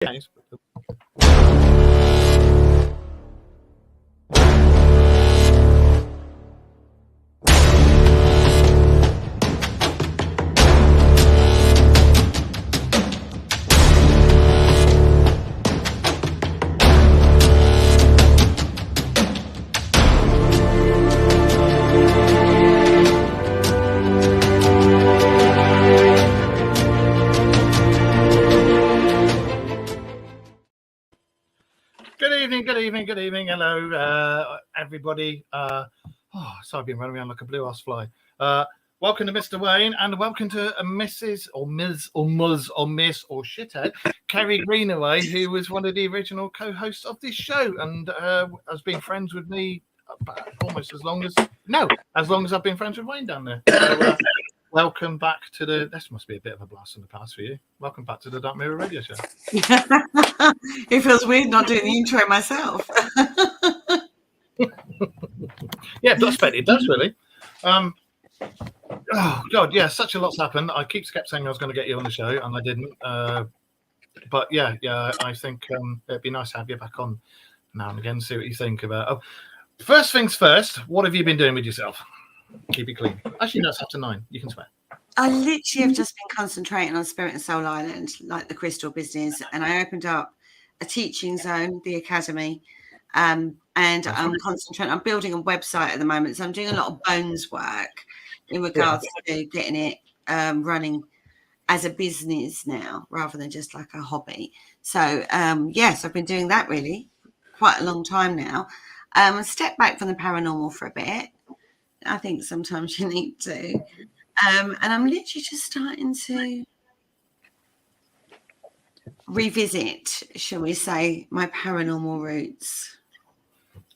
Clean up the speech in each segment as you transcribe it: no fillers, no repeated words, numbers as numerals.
Good evening. Hello, everybody. Sorry, I've been running around like a blue ass fly. Welcome to Mr. Wayne, and welcome to Mrs. or Ms. or Ms. or Miss or Shithead, Kerry Greenaway, who was one of the original co-hosts of this show and has been friends with me almost as long as I've been friends with Wayne down there. So, welcome back to this must be a bit of a blast from the past for you. Welcome back to the Dark Mirror Radio Show. It feels weird not doing the intro myself. Yeah, it does really. Oh God, yeah, such a lot's happened. I kept saying I was going to get you on the show, and I didn't. But yeah, I think it'd be nice to have you back on now and again, see what you think about. Oh, first things first, what have you been doing with yourself? Keep it clean. Actually, no, it's after 9. You can swear. I literally have just been concentrating on Spirit and Soul Island, like the crystal business, and I opened up a teaching zone, the academy, and I'm concentrating. I'm building a website at the moment, so I'm doing a lot of bones work in regards to getting it running as a business now, rather than just like a hobby. So yes, I've been doing that really quite a long time now. Step back from the paranormal for a bit. I think sometimes you need to. And I'm literally just starting to revisit, shall we say, my paranormal roots.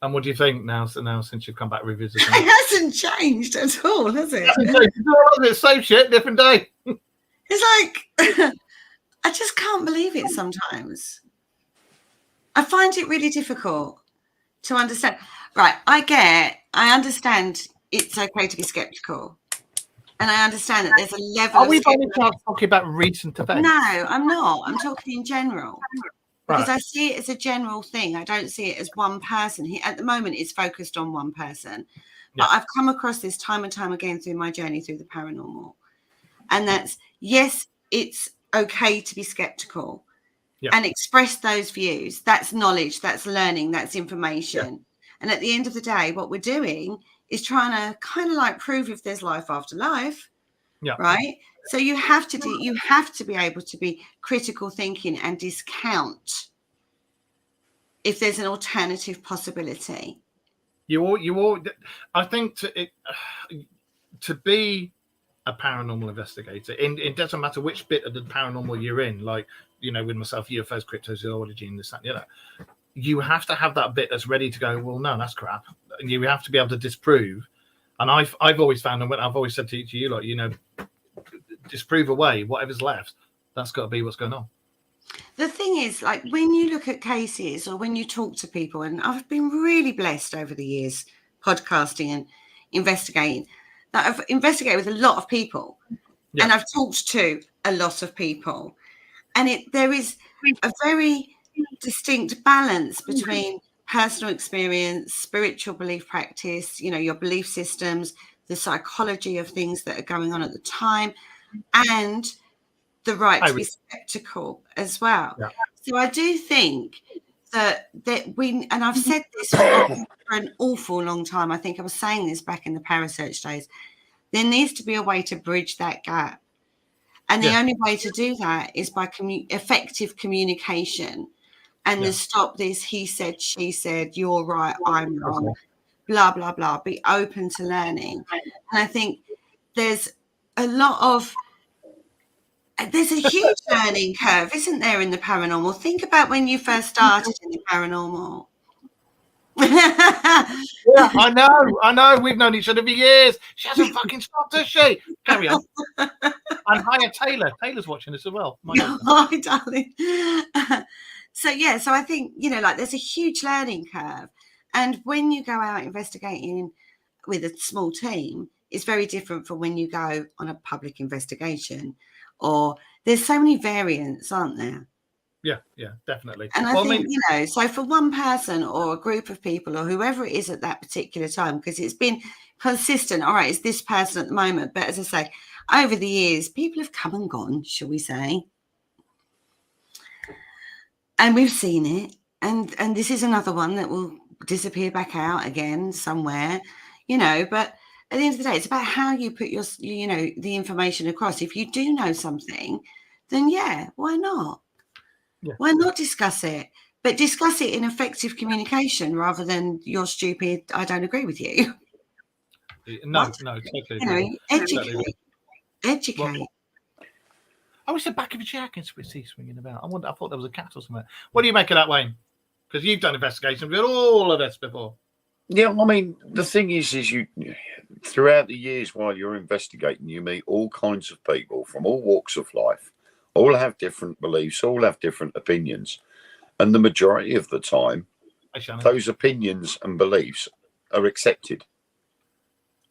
And what do you think now since you've come back revisiting? It hasn't changed at all, has it? It's same shit, different day. It's like, I just can't believe it sometimes. I find it really difficult to understand. Right, I understand it's okay to be skeptical. And I understand that there's a level Are we talking about recent events? No, I'm not. I'm talking in general. Because I see it as a general thing. I don't see it as one person. At the moment, it's focused on one person. But I've come across this time and time again through my journey through the paranormal. And that's, yes, it's okay to be skeptical and express those views. That's knowledge, that's learning, that's information. Yeah. And at the end of the day, what we're doing is trying to kind of like prove if there's life after life, right? So you have to be able to be critical thinking and discount if there's an alternative possibility. I think to be a paranormal investigator, it doesn't matter which bit of the paranormal you're in, like, with myself, UFOs, cryptozoology, and this, that, and the other. You have to have that bit that's ready to go, well, no, that's crap. And you have to be able to disprove. And I've always found, and I've always said to you, like, disprove away whatever's left. That's got to be what's going on. The thing is, like, when you look at cases or when you talk to people, and I've been really blessed over the years podcasting and investigating, that I've investigated with a lot of people and I've talked to a lot of people. And there is a very distinct balance between personal experience, spiritual belief practice, your belief systems, the psychology of things that are going on at the time, and the right to be skeptical as well. Yeah. So I do think that we, and I've said this for an awful long time. I think I was saying this back in the Parasearch days. There needs to be a way to bridge that gap. And the only way to do that is by effective communication and to stop this he said, she said, you're right, I'm wrong, blah, blah, blah. Be open to learning. And I think there's a huge learning curve, isn't there, in the paranormal? Think about when you first started in the paranormal. I know. We've known each other for years. She hasn't fucking stopped, has she? Carry on. And hiya, Taylor. Taylor's watching this as well. Hi, darling. So I think, there's a huge learning curve. And when you go out investigating with a small team, it's very different from when you go on a public investigation. Or there's so many variants, aren't there? Yeah, definitely. And I think, you know, so for one person or a group of people or whoever it is at that particular time, because it's been consistent, all right, it's this person at the moment. But as I say, over the years, people have come and gone, shall we say. And we've seen it. And this is another one that will disappear back out again somewhere, you know. But at the end of the day, it's about how you put your, you know, the information across. If you do know something, then yeah, why not? Yeah. Why not discuss it? But discuss it in effective communication rather than you're stupid, I don't agree with you. No, totally. You know, educate. Well, I wish the back of a chair can see swinging about. I thought there was a cat or something. What do you make of that, Wayne? Because you've done investigations with all of this before. Yeah, I mean, the thing is you throughout the years while you're investigating, you meet all kinds of people from all walks of life, all have different beliefs, all have different opinions. And the majority of the time, those opinions and beliefs are accepted.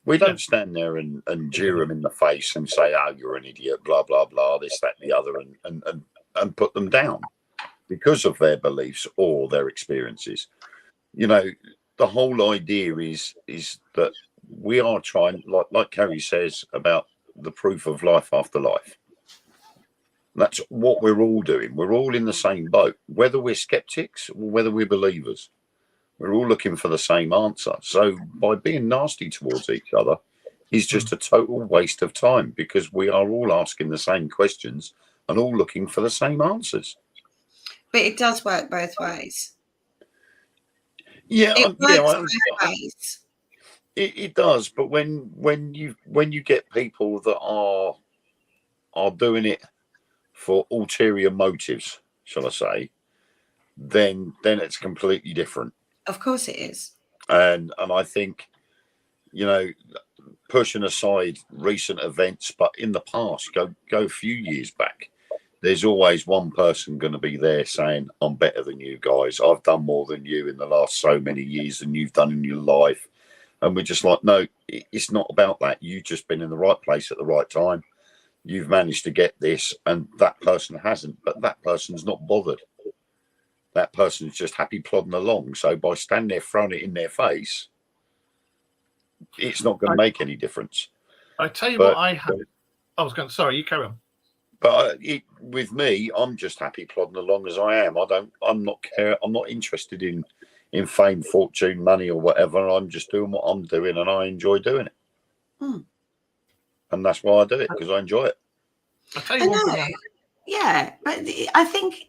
We don't stand there and jeer them in the face and say, oh, you're an idiot, blah, blah, blah, this, that, and the other, and put them down because of their beliefs or their experiences. You know, the whole idea is that we are trying, like Carrie says, about the proof of life after life. That's what we're all doing. We're all in the same boat, whether we're skeptics or whether we're believers. We're all looking for the same answer. So by being nasty towards each other is just a total waste of time, because we are all asking the same questions and all looking for the same answers. But it does work both ways. Yeah, it works both ways. It does. But when you get people that are doing it for ulterior motives, shall I say, then it's completely different. Of course it is. And I think, you know, pushing aside recent events, but in the past, go a few years back, there's always one person going to be there saying, I'm better than you guys. I've done more than you in the last so many years than you've done in your life. And we're just like, no, it's not about that. You've just been in the right place at the right time. You've managed to get this, and that person hasn't, but that person's not bothered. That person's just happy plodding along. So by standing there throwing it in their face, it's not going to make any difference. I tell you what, I was going to, sorry, you carry on. But with me, I'm just happy plodding along as I am. I'm not interested in fame, fortune, money, or whatever. I'm just doing what I'm doing, and I enjoy doing it. And that's why I do it, because I enjoy it. I tell you what. Yeah, but I think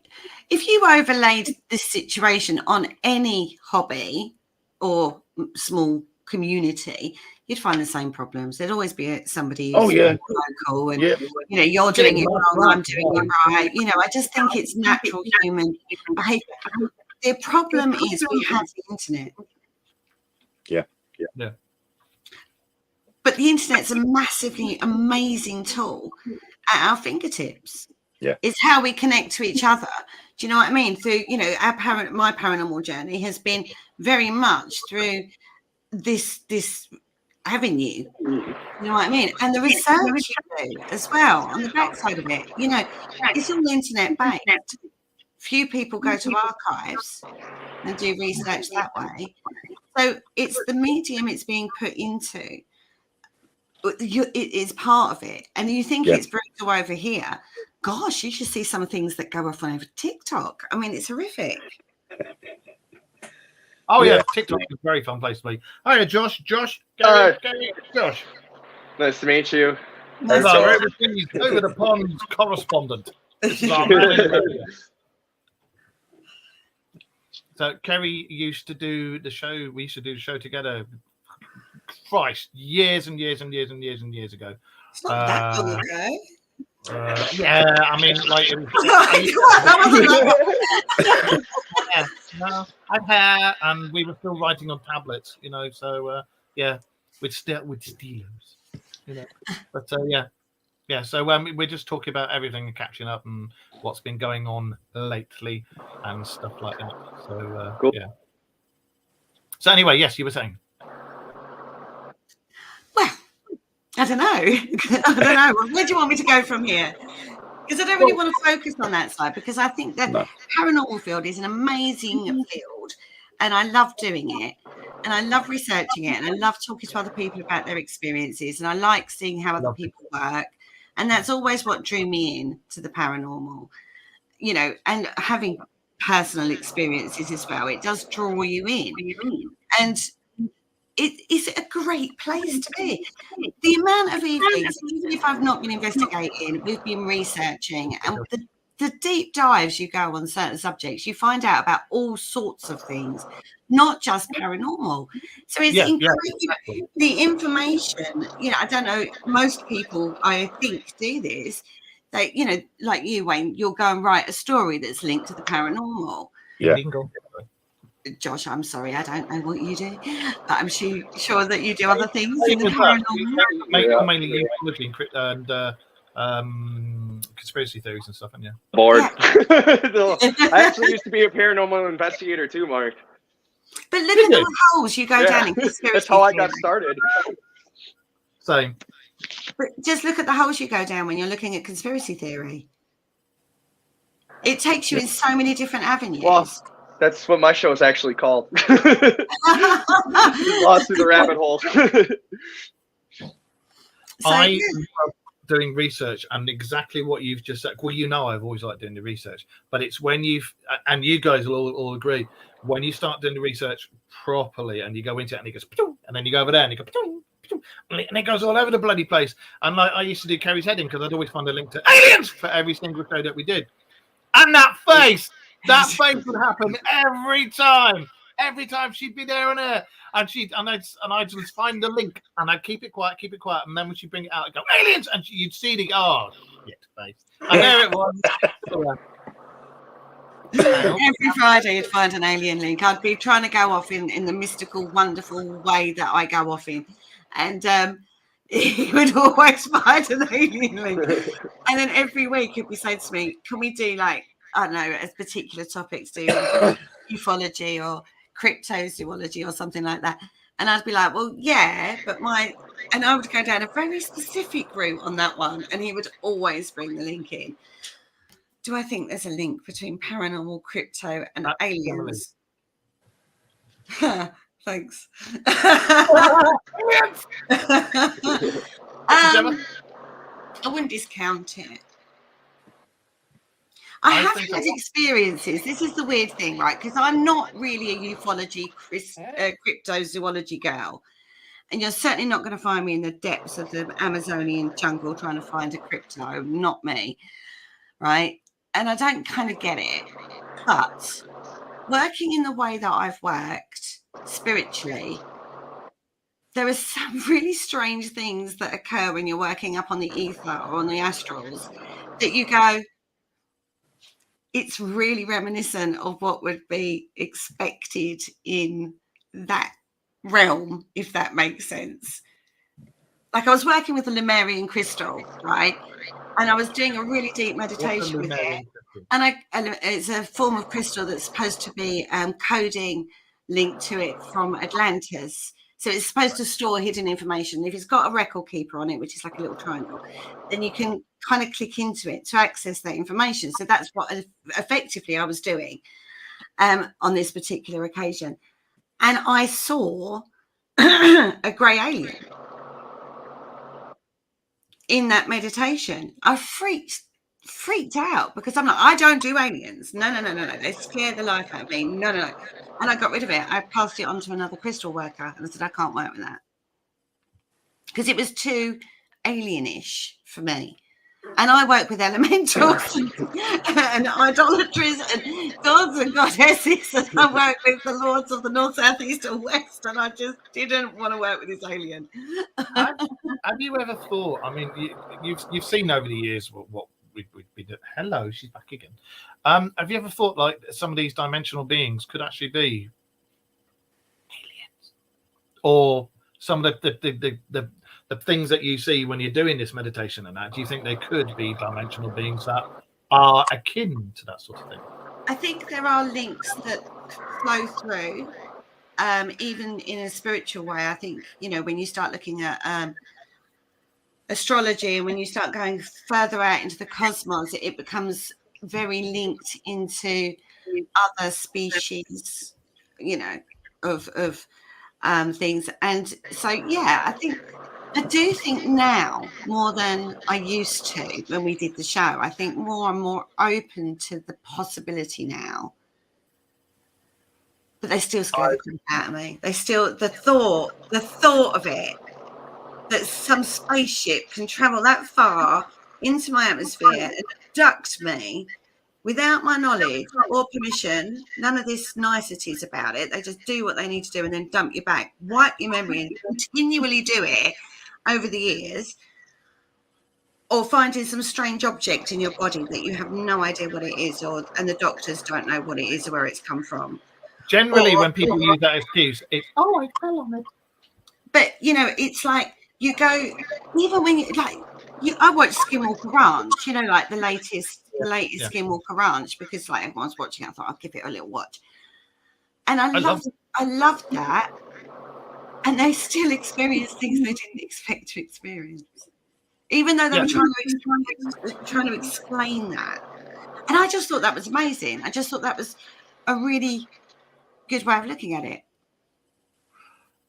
if you overlaid this situation on any hobby or small community, you'd find the same problems. There'd always be somebody who's local and, you know, you're doing it wrong, I'm doing it right. You know, I just think it's natural human behavior. The problem is we have the internet. Yeah. But the internet's a massively amazing tool at our fingertips. Yeah. It's how we connect to each other. Do you know what I mean? Through, you know, my paranormal journey has been very much through this avenue. You know what I mean? And the research you do as well on the backside of it. You know, it's all internet based. Few people go to archives and do research that way. So it's the medium it's being put into. It is part of it. And you think it's brutal over here. Gosh, you should see some things that go off on over TikTok. I mean, it's horrific. Oh, yeah. TikTok is a very fun place to be. Hiya, Josh. Josh. Josh. Nice to meet you. Hello, over the pond correspondent. So Kerry used to do the show. We used to do the show together. Christ, years and years and years and years and years ago. It's not that long ago. Yeah, I mean, like, I've had, and we were still writing on tablets, you know. So with steelers, you know. But yeah. So we're just talking about everything and catching up and what's been going on lately and stuff like that. So cool. Yeah. So anyway, yes, you were saying. Well, I don't know. Where do you want me to go from here? Because I don't really want to focus on that side, because I think that No. paranormal field is an amazing field, and I love doing it, and I love researching it, and I love talking to other people about their experiences, and I like seeing how other people work, and that's always what drew me in to the paranormal, you know, and having personal experiences as well. It does draw you in, and it is a great place to be. The amount of evenings, even if I've not been investigating, we've been researching, and the deep dives you go on certain subjects, you find out about all sorts of things, not just paranormal. So it's incredible. The information, you know, I don't know, most people, I think, do this. They, you know, like you, Wayne, you'll go and write a story that's linked to the paranormal. Yeah. Josh, I'm sorry, I don't know what you do, but I'm sure that you do other things in the paranormal. Mainly ufology and conspiracy theories and stuff, and Bored. Yeah. No, I actually used to be a paranormal investigator too, Mark. But look at the holes you go down in conspiracy. That's how I got started. same. But just look at the holes you go down when you're looking at conspiracy theory. It takes you in so many different avenues. Well, that's what my show is actually called. Lost through the rabbit hole. I love doing research, and exactly what you've just said. Well, you know, I've always liked doing the research, but it's when and you guys will all agree, when you start doing the research properly and you go into it and it goes, and then you go over there and you go, and it goes all over the bloody place. And like, I used to do Kerry's Heading, because I'd always find a link to aliens for every single show that we did. And that face would happen every time. Every time she'd be there on air, and I'd just find the link, and I'd keep it quiet, and then when she'd bring it out, I'd go, aliens, and you'd see the shit face, and there it was. Every Friday you'd find an alien link. I'd be trying to go off in the mystical, wonderful way that I go off in, and he would always find an alien link. And then every week he'd be saying to me, can we do, like, I don't know, as particular topics, do ufology or cryptozoology or something like that? And I'd be like, well, yeah, but and I would go down a very specific route on that one, and he would always bring the link in. Do I think there's a link between paranormal, crypto, and aliens? Thanks. I wouldn't discount it. I have had experiences. This is the weird thing, right? Because I'm not really a ufology, cryptozoology girl. And you're certainly not going to find me in the depths of the Amazonian jungle trying to find a crypto. Not me, right? And I don't kind of get it. But working in the way that I've worked spiritually, there are some really strange things that occur when you're working up on the ether or on the astrals that you go, it's really reminiscent of what would be expected in that realm, if that makes sense. Like, I was working with a Lemurian crystal, right? And I was doing a really deep meditation with it. And it's a form of crystal that's supposed to be coding linked to it from Atlantis. So it's supposed to store hidden information. If it's got a record keeper on it, which is like a little triangle, then you can kind of click into it to access that information. So that's what effectively I was doing on this particular occasion. And I saw a grey alien in that meditation. I freaked out, because I'm like, I don't do aliens. No. They scare the life out of me. No. And I got rid of it. I passed it on to another crystal worker, and I said, I can't work with that, because it was too alienish for me. And I work with elementals and idolatries and gods and goddesses, and I work with the lords of the north, south, east, and west, and I just didn't want to work with this alien. Have you ever thought? I mean, you've seen over the years what we've been doing. Hello, she's back again. Have you ever thought, like, some of these dimensional beings could actually be aliens, or some of the things that you see when you're doing this meditation and that? Do you think they could be dimensional beings that are akin to that sort of thing? I think there are links that flow through, even in a spiritual way. I think, when you start looking at astrology, and when you start going further out into the cosmos, it becomes very linked into other species, you know, of things. And so, yeah, I do think now more than I used to when we did the show. I think more and more open to the possibility now. But they still scare the crap out of me. They still, the thought of it, that some spaceship can travel that far into my atmosphere and abduct me without my knowledge or permission, none of this niceties about it. They just do what they need to do and then dump you back, wipe your memory, and continually do it over the years. Or finding some strange object in your body that you have no idea what it is, and the doctors don't know what it is or where it's come from. Generally, when people use that excuse, it's, oh, I fell on it. But, you know, it's like you go, even when you, like, I watched Skinwalker Ranch, you know, like the latest Skinwalker Ranch, because like everyone's watching it. I thought I'll give it a little watch. And I loved that. And they still experience things they didn't expect to experience, even though they were trying to explain that. And I just thought that was amazing. I just thought that was a really good way of looking at it.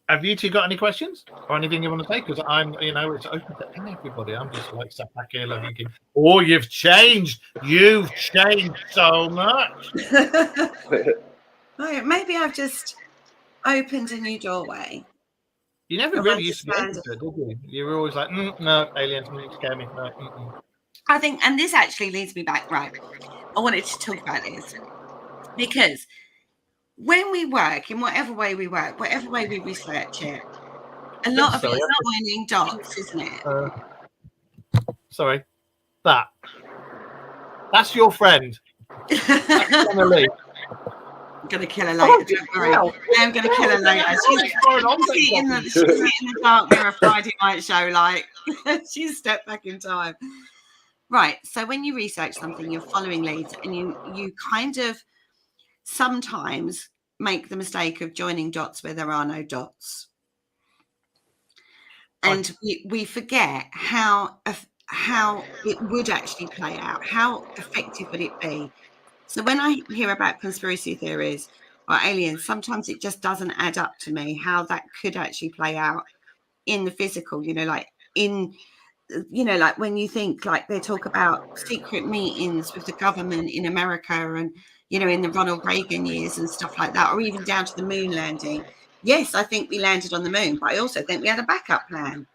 Have you two got any questions or anything you want to say? Because I'm, you know, it's open to everybody. I'm just like sat back here thinking, oh, you've changed. You've changed so much. Maybe I've just opened a new doorway. You never really used to be open to it, did you? You were always like, no, aliens, scare me. No, I think, and this actually leads me back, right? I wanted to talk about this because when we work, in whatever way we work, whatever way we research it, a lot of it's joining dots, isn't it? Sorry. That's your friend. That's Emily. I'm going to kill her later, don't worry. I'm going to kill her later. She's in the dark mirror Friday night show, like, she's stepped back in time. Right, so when you research something, you're following leads, and you kind of sometimes make the mistake of joining dots where there are no dots. And we forget how it would actually play out. How effective would it be? So when I hear about conspiracy theories or aliens, sometimes it just doesn't add up to me how that could actually play out in the physical, you know, like like when you think, like, they talk about secret meetings with the government in America and, you know, in the Ronald Reagan years and stuff like that, or even down to the moon landing. Yes, I think we landed on the moon, but I also think we had a backup plan.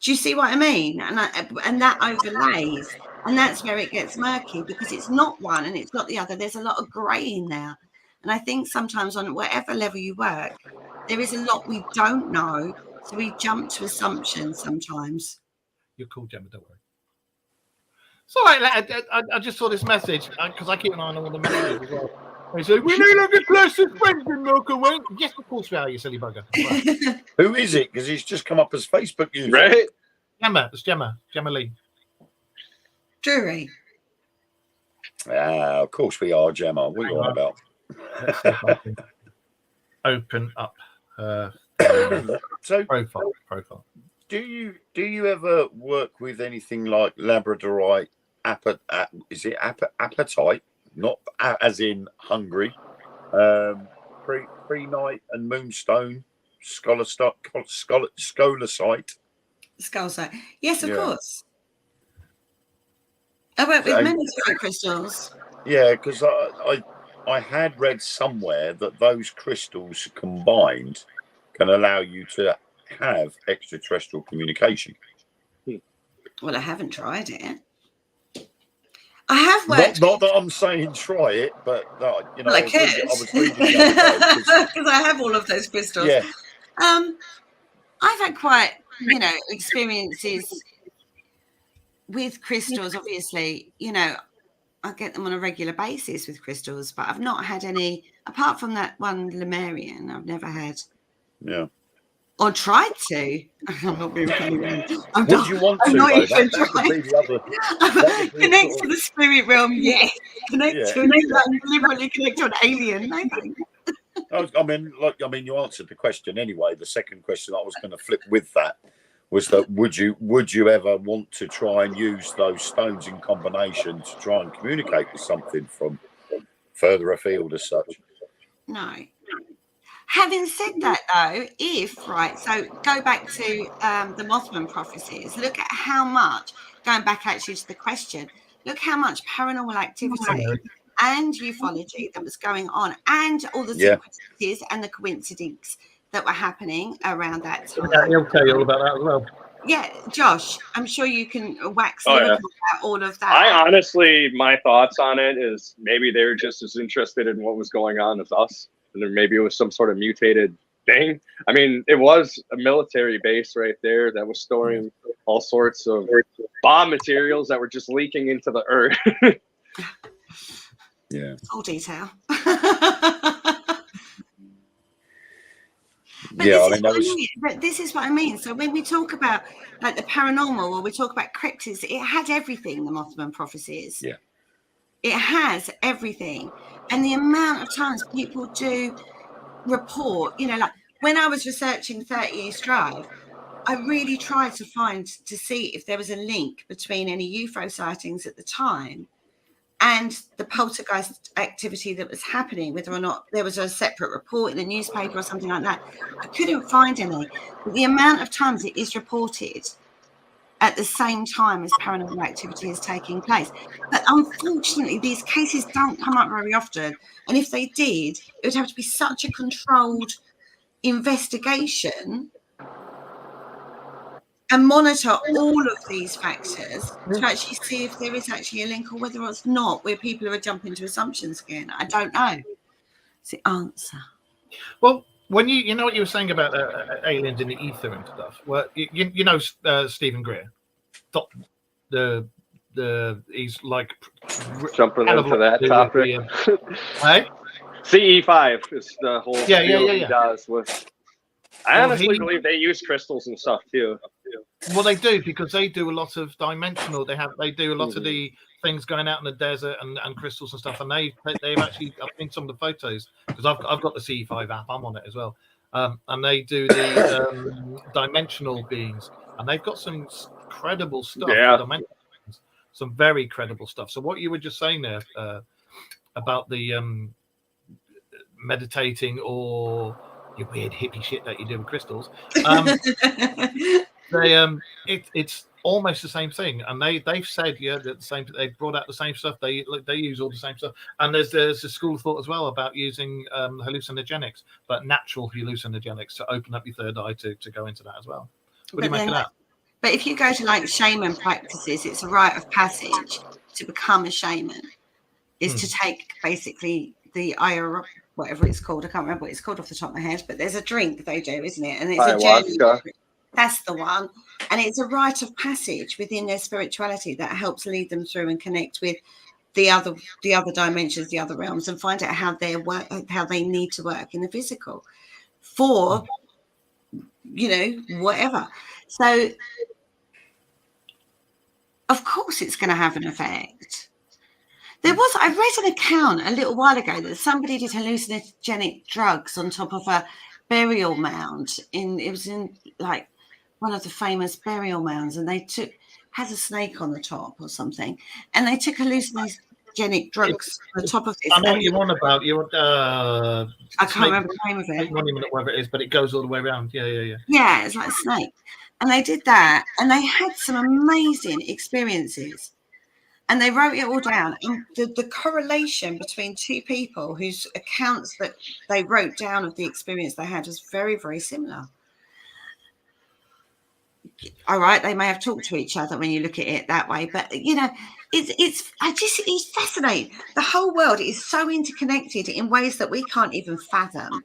Do you see what I mean? And that overlays, and that's where it gets murky, because it's not one and it's not the other. There's a lot of grey in there. And I think sometimes on whatever level you work, there is a lot we don't know. So we jump to assumptions sometimes. You're cool, Gemma, don't worry. It's all right. I just saw this message because I keep an eye on all the messages as well. They say, we no longer closest friends in Milky Way. Yes, of course we are, you silly bugger. Well, who is it? Because he's just come up as Facebook user. Right? Gemma. It's Gemma. Gemma Lee. Drury. Of course we are, Gemma. What are you on about? Open up So profile. Do you ever work with anything like Labradorite apatite? Not as in hungry. Pre-night and moonstone, scholasite. Skullsite. Yes, of course. I work with many different crystals. Yeah, because I had read somewhere that those crystals combined can allow you to have extraterrestrial communication. Well, I haven't tried it. I have worked. Not that I'm saying try it, but you know, well, I could. I was reading the other day, because I have all of those crystals. Yeah. I've had quite, you know, experiences with crystals. Obviously, you know, I get them on a regular basis with crystals, but I've not had any apart from that one Lemurian. I've never had. Yeah. Or tried to. I'm not being funny. Would you want to? Connect to the spirit realm, yes. Connect to deliberately connect to an alien, maybe. I mean, you answered the question anyway. The second question I was going to flip with that was that would you ever want to try and use those stones in combination to try and communicate with something from further afield as such? No. Having said that, though, so go back to the Mothman prophecies, look at how much, going back actually to the question, look how much paranormal activity and ufology that was going on, and all the synchronicities and the coincidences that were happening around that time. Yeah, he'll tell you all about that as well. Yeah, Josh, I'm sure you can wax lyrical about all of that. I honestly, my thoughts on it is maybe they were just as interested in what was going on as us. And then maybe it was some sort of mutated thing. I mean, it was a military base right there that was storing all sorts of bomb materials that were just leaking into the earth. Yeah. Full detail. But this is what I mean. So when we talk about like the paranormal, or we talk about cryptids, it had everything, the Mothman prophecies. Yeah. It has everything. And the amount of times people do report, like when I was researching 30 East Drive, I really tried to see if there was a link between any UFO sightings at the time and the poltergeist activity that was happening, whether or not there was a separate report in the newspaper or something like that. I couldn't find any. But the amount of times it is reported at the same time as paranormal activity is taking place. But unfortunately, these cases don't come up very often. And if they did, it would have to be such a controlled investigation and monitor all of these factors to actually see if there is actually a link, or whether it's not, where people are jumping to assumptions again. I don't know. It's the answer. Well, when you know what you were saying about aliens in the ether and stuff. Well, you know Stephen Greer, he's like jumping into that topic. Hey? CE5 is the whole deal he does with. I honestly believe they use crystals and stuff too. Well, they do, because they do a lot of dimensional. They do a lot of the things going out in the desert and crystals and stuff. And they've actually, I've seen some of the photos, because I've got the CE5 app. I'm on it as well. And they do the dimensional beings, and they've got some credible stuff. Yeah. Some very credible stuff. So what you were just saying there about the meditating, or your weird hippie shit that you do with crystals, it's almost the same thing. And they've said the same. They brought out the same stuff. They use all the same stuff. And there's a school of thought as well about using hallucinogenics, but natural hallucinogenics, to open up your third eye to go into that as well. What do you make of that? But if you go to like shaman practices, it's a rite of passage to become a shaman, is to take basically the ayahuasca, whatever it's called. I can't remember what it's called off the top of my head, but there's a drink they do, isn't it? And it's ayahuasca. That's the one. And it's a rite of passage within their spirituality that helps lead them through and connect with the other dimensions, the other realms, and find out how they need to work in the physical for, whatever. So, of course, it's going to have an effect. I read an account a little while ago that somebody did hallucinogenic drugs on top of a burial mound. It was in like one of the famous burial mounds, and has a snake on the top or something, and they took hallucinogenic drugs on the top of this. I know what you want about. I can't remember the name of it. Monument, whatever it is, but it goes all the way around. Yeah. Yeah, it's like a snake. And they did that, and they had some amazing experiences. And they wrote it all down. And the correlation between two people whose accounts that they wrote down of the experience they had was very, very similar. All right, they may have talked to each other when you look at it that way, but it's fascinating. The whole world is so interconnected in ways that we can't even fathom.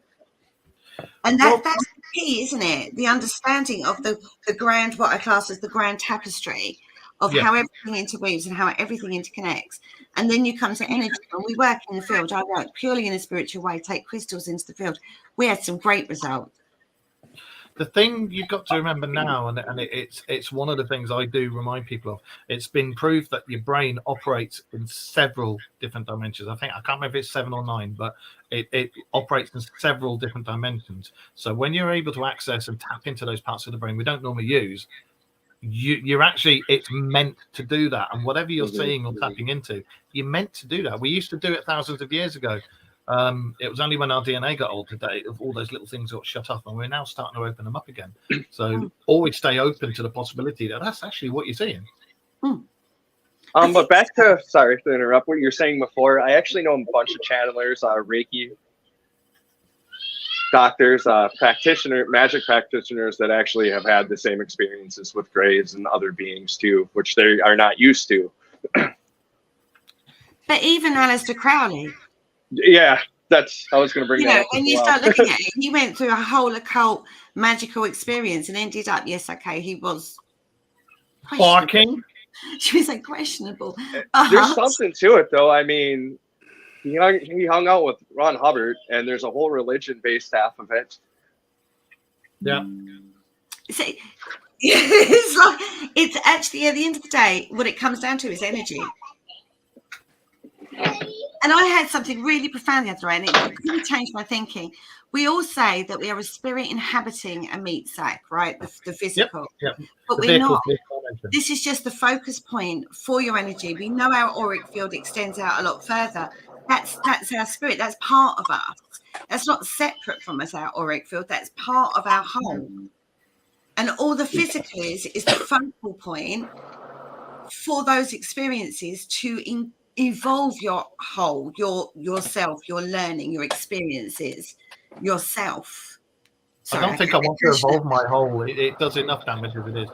And that's the key, isn't it? The understanding of the grand, what I class as the grand tapestry of how everything interweaves and how everything interconnects. And then you come to energy. When we work in the field, I work purely in a spiritual way, take crystals into the field. We had some great results. the thing you've got to remember now, and it's one of the things I do remind people of. It's been proved that your brain operates in several different dimensions. I can't remember if it's 7 or 9, but it operates in several different dimensions. So when you're able to access and tap into those parts of the brain we don't normally use, you're actually, it's meant to do that. And whatever you're seeing or tapping into, you're meant to do that. We used to do it thousands of years ago. It was only when our DNA got altered that all those little things got shut off, and we're now starting to open them up again. So always stay open to the possibility that that's actually what you're seeing. But back to, sorry to interrupt, what you were saying before. I actually know a bunch of channelers, Reiki doctors, magic practitioners that actually have had the same experiences with grays and other beings too, which they are not used to. But even Aleister Crowley. Yeah, I was going to bring that up. When you start looking at it, he went through a whole occult magical experience and ended up, yes, okay, he was barking. She was like questionable. There's something to it, though. I mean, he hung out with Ron Hubbard, and there's a whole religion based half of it. Yeah. So, it's actually, at the end of the day, what it comes down to is energy. And I had something really profound the other day, and it really changed my thinking. We all say that we are a spirit inhabiting a meat sack, right? The physical. Yep. But we're not. This is just the focus point for your energy. We know our auric field extends out a lot further. That's our spirit. That's part of us. That's not separate from us, our auric field. That's part of our whole. And all the physical is the focal point for those experiences to evolve your whole, yourself, your learning, your experiences, yourself. Sorry, I don't think I want to evolve my whole. It does enough damage as it is.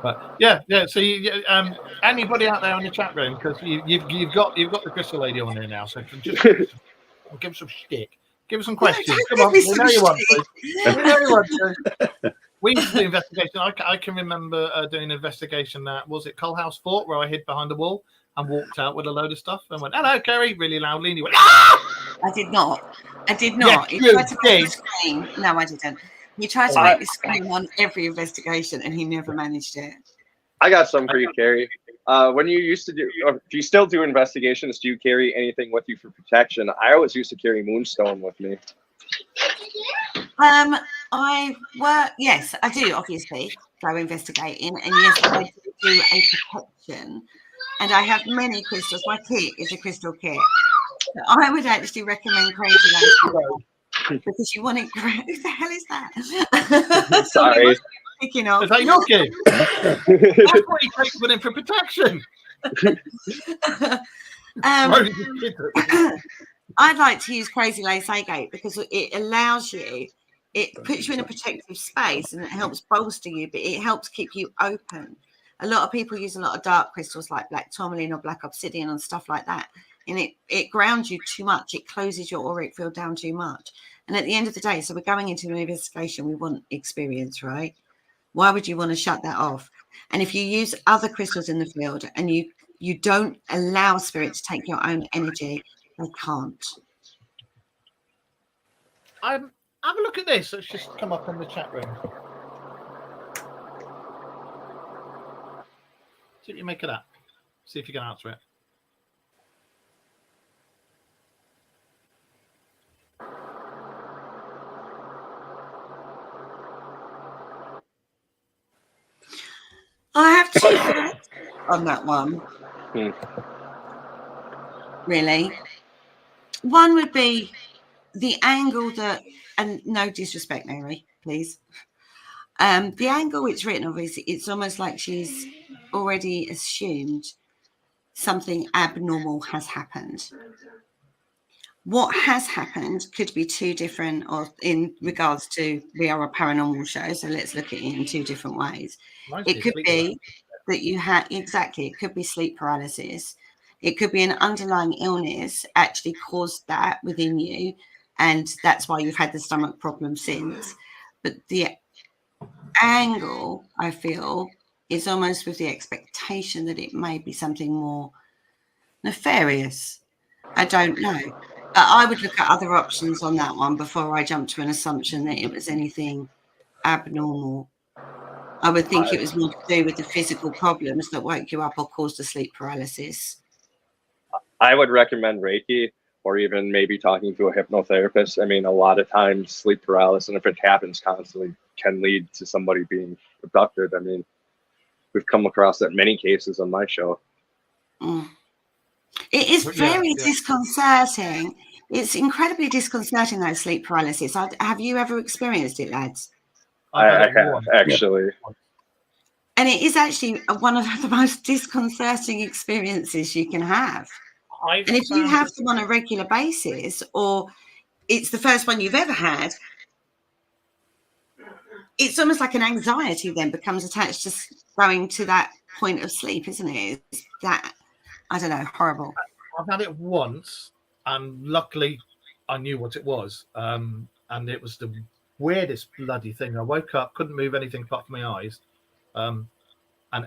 But yeah. So anybody out there in the chat room, because you've got the Crystal Lady on there now, so just give us some shtick, give us some questions. Come on, we know you want to. We know you want to. We used to do investigation. I can remember doing an investigation at, was it Coalhouse Fort, where I hid behind the wall and walked out with a load of stuff and went, "Hello, Kerry," really loudly, and he went, "Ah!" I did not. Yes, He tried to make me scream. No, I didn't. He tried to make me scream on every investigation, and he never managed it. I got some for you, Kerry. When you used to do, or do you still do investigations? Do you carry anything with you for protection? I always used to carry Moonstone with me. Yes, I do obviously go investigating, and yes, I do a protection, and I have many crystals. My kit is a crystal kit. So I would actually recommend Crazy Lady because you want it. Who the hell is that? Sorry. Picking up. Is that your kid? That's what he takes with him for protection. I'd like to use Crazy Lace Agate because it allows you, it puts you in a protective space and it helps bolster you, but it helps keep you open. A lot of people use a lot of dark crystals like black tourmaline or black obsidian and stuff like that, and it grounds you too much. It closes your auric field down too much. And at the end of the day, so we're going into an investigation, we want experience, right? Why would you want to shut that off? And if you use other crystals in the field and you don't allow spirit to take your own energy, they can't. Have a look at this. Let's just come up in the chat room. See what you make of that. See if you can answer it. I have two thoughts on that one. Really. One would be the angle that, and no disrespect, Mary, please. The angle it's written of is it's almost like she's already assumed something abnormal has happened. What has happened could be two different, or in regards to, we are a paranormal show, so let's look at it in two different ways. It could be that you had, exactly, it could be sleep paralysis. It could be an underlying illness actually caused that within you, and that's why you've had the stomach problem since. But the angle, I feel, is almost with the expectation that it may be something more nefarious. I don't know. I would look at other options on that one before I jump to an assumption that it was anything abnormal. I would think it was more to do with the physical problems that woke you up or caused the sleep paralysis. I would recommend Reiki, or even maybe talking to a hypnotherapist. I mean, a lot of times sleep paralysis, and if it happens constantly, can lead to somebody being abducted. I mean, we've come across that many cases on my show. Mm. It is very disconcerting. It's incredibly disconcerting, those sleep paralysis. Have you ever experienced it, lads? I have, actually. And it is actually one of the most disconcerting experiences you can have. And if you have them on a regular basis, or it's the first one you've ever had, it's almost like an anxiety then becomes attached to going to that point of sleep, isn't it? It's that, I don't know, horrible. I've had it once, and luckily I knew what it was. And it was the weirdest bloody thing. I woke up, couldn't move anything apart from my eyes, and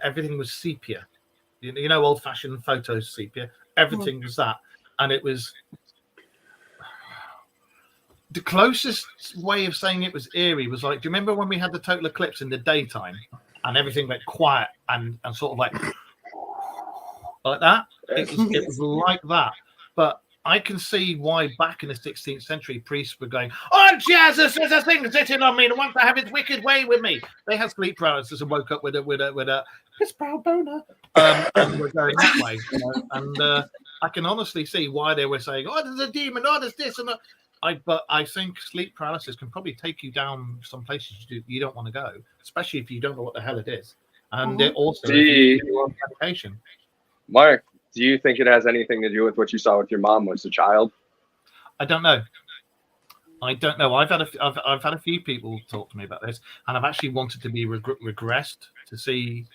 everything was sepia. You know, old-fashioned photos sepia. Everything was that, and it was the closest way of saying it was eerie was like, do you remember when we had the total eclipse in the daytime, and everything went quiet and sort of like that? It was like that, but I can see why back in the 16th century priests were going, "Oh Jesus, there's a thing sitting on me and wants to have its wicked way with me." They had sleep paralysis and woke up with a piss proud boner, and we're going that way. You know? And I can honestly see why they were saying, "Oh, there's a demon. Oh, there's this and that." But I think sleep paralysis can probably take you down some places you don't want to go, especially if you don't know what the hell it is, and it also if you're on medication. Mark, do you think it has anything to do with what you saw with your mom as a child? I don't know. I've had a few people talk to me about this, and I've actually wanted to be regressed to see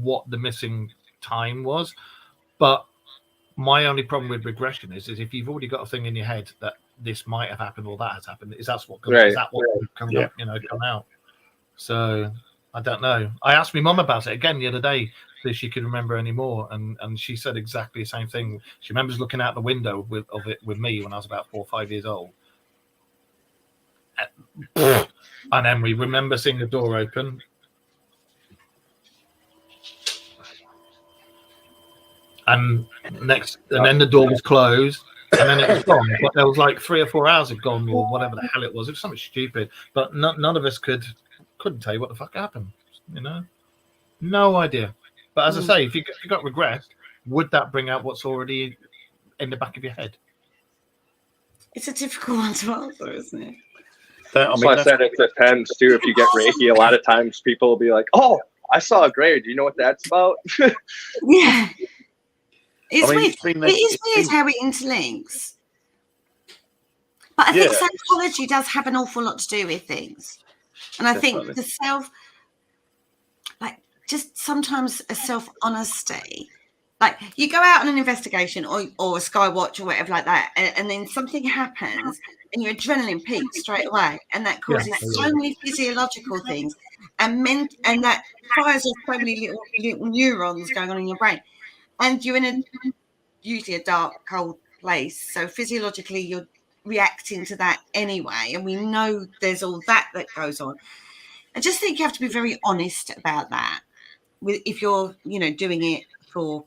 what the missing time was. But my only problem with regression is if you've already got a thing in your head that this might have happened or that has happened, is that what comes up, come out? So I don't know. I asked my mum about it again the other day if she could remember any more, and she said exactly the same thing. She remembers looking out the window with me when I was about 4 or 5 years old, and then we remember seeing the door open, and then the door was closed, and then it was gone. But there was like 3 or 4 hours had gone, or whatever the hell it was. It was something stupid, but none of us couldn't tell you what the fuck happened. You know, no idea. But as I say, if you got regressed, would that bring out what's already in the back of your head? It's a difficult one to answer, isn't it? I said it depends too. If you get Reiki, a lot of times people will be like, "Oh, I saw a grave. Do you know what that's about?" Yeah. It's weird. It is weird how it interlinks. But I think psychology does have an awful lot to do with things. And I think the just sometimes a self-honesty. Like you go out on an investigation or a Skywatch or whatever like that, and then something happens and your adrenaline peaks straight away. And that causes so many physiological things and that fires off so many little neurons going on in your brain. And you're in usually a dark, cold place. So physiologically, you're reacting to that anyway. And we know there's all that goes on. I just think you have to be very honest about that. If you're, doing it for,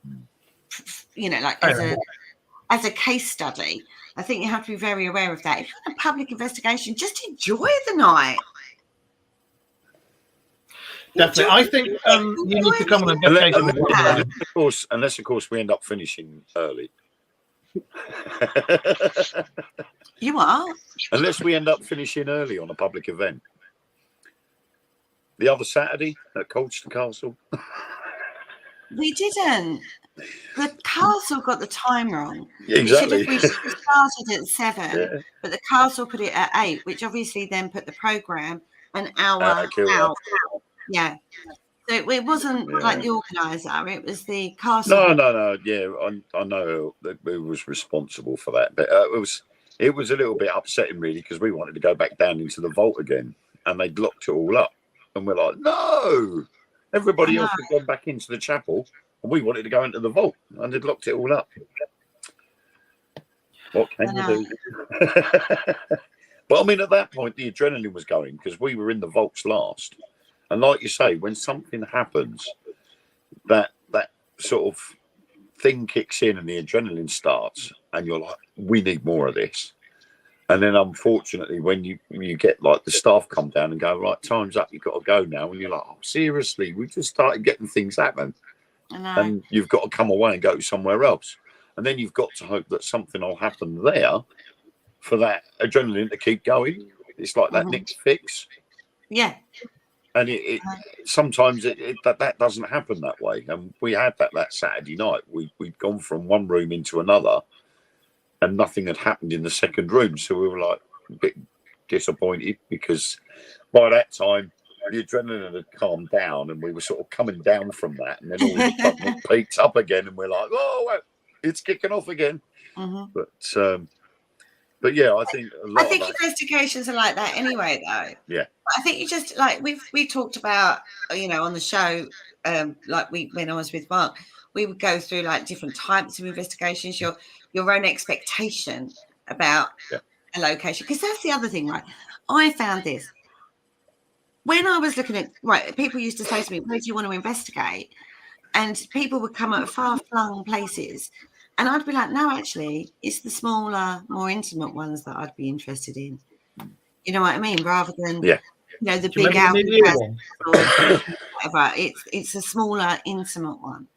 as a case study, I think you have to be very aware of that. If you're in a public investigation, just enjoy the night. Definitely. I think you need to come on an investigation. Unless, of course, we end up finishing early. You are? Unless we end up finishing early on a public event. The other Saturday at Colchester Castle. We didn't. The castle got the time wrong. Exactly. We should have started at 7, but the castle put it at 8, which obviously then put the programme an hour out. Yeah. So it wasn't like the organiser, it was the castle. No. Yeah, I know who was responsible for that. But it was a little bit upsetting, really, because we wanted to go back down into the vault again, and they'd locked it all up. And we're like, no! Everybody else had gone back into the chapel, and we wanted to go into the vault, and they'd locked it all up. What can you do? But I mean, at that point, the adrenaline was going because we were in the vaults last. And like you say, when something happens, that sort of thing kicks in and the adrenaline starts, and you're like, we need more of this. And then, unfortunately, when you get like the staff come down and go, right, time's up, you've got to go now. And you're like, oh, seriously, we just started getting things happen. And you've got to come away and go somewhere else. And then you've got to hope that something will happen there for that adrenaline to keep going. It's like that next fix. Yeah. And it sometimes that doesn't happen that way. And we had that Saturday night. We'd gone from one room into another and nothing had happened in the second room. So we were like a bit disappointed because by that time the adrenaline had calmed down and we were sort of coming down from that. And then all of a sudden it peaked up again and we're like, oh, well, it's kicking off again. But yeah, I think investigations are like that anyway, though. Yeah. I think you just like we talked about, on the show, like when I was with Mark, we would go through like different types of investigations, your own expectation about a location. Because that's the other thing, right? I found this when I was looking at people used to say to me, where do you want to investigate? And people would come at far-flung places. And I'd be like, no, actually, it's the smaller, more intimate ones that I'd be interested in. You know what I mean? Rather than, the big out or whatever. It's a smaller, intimate one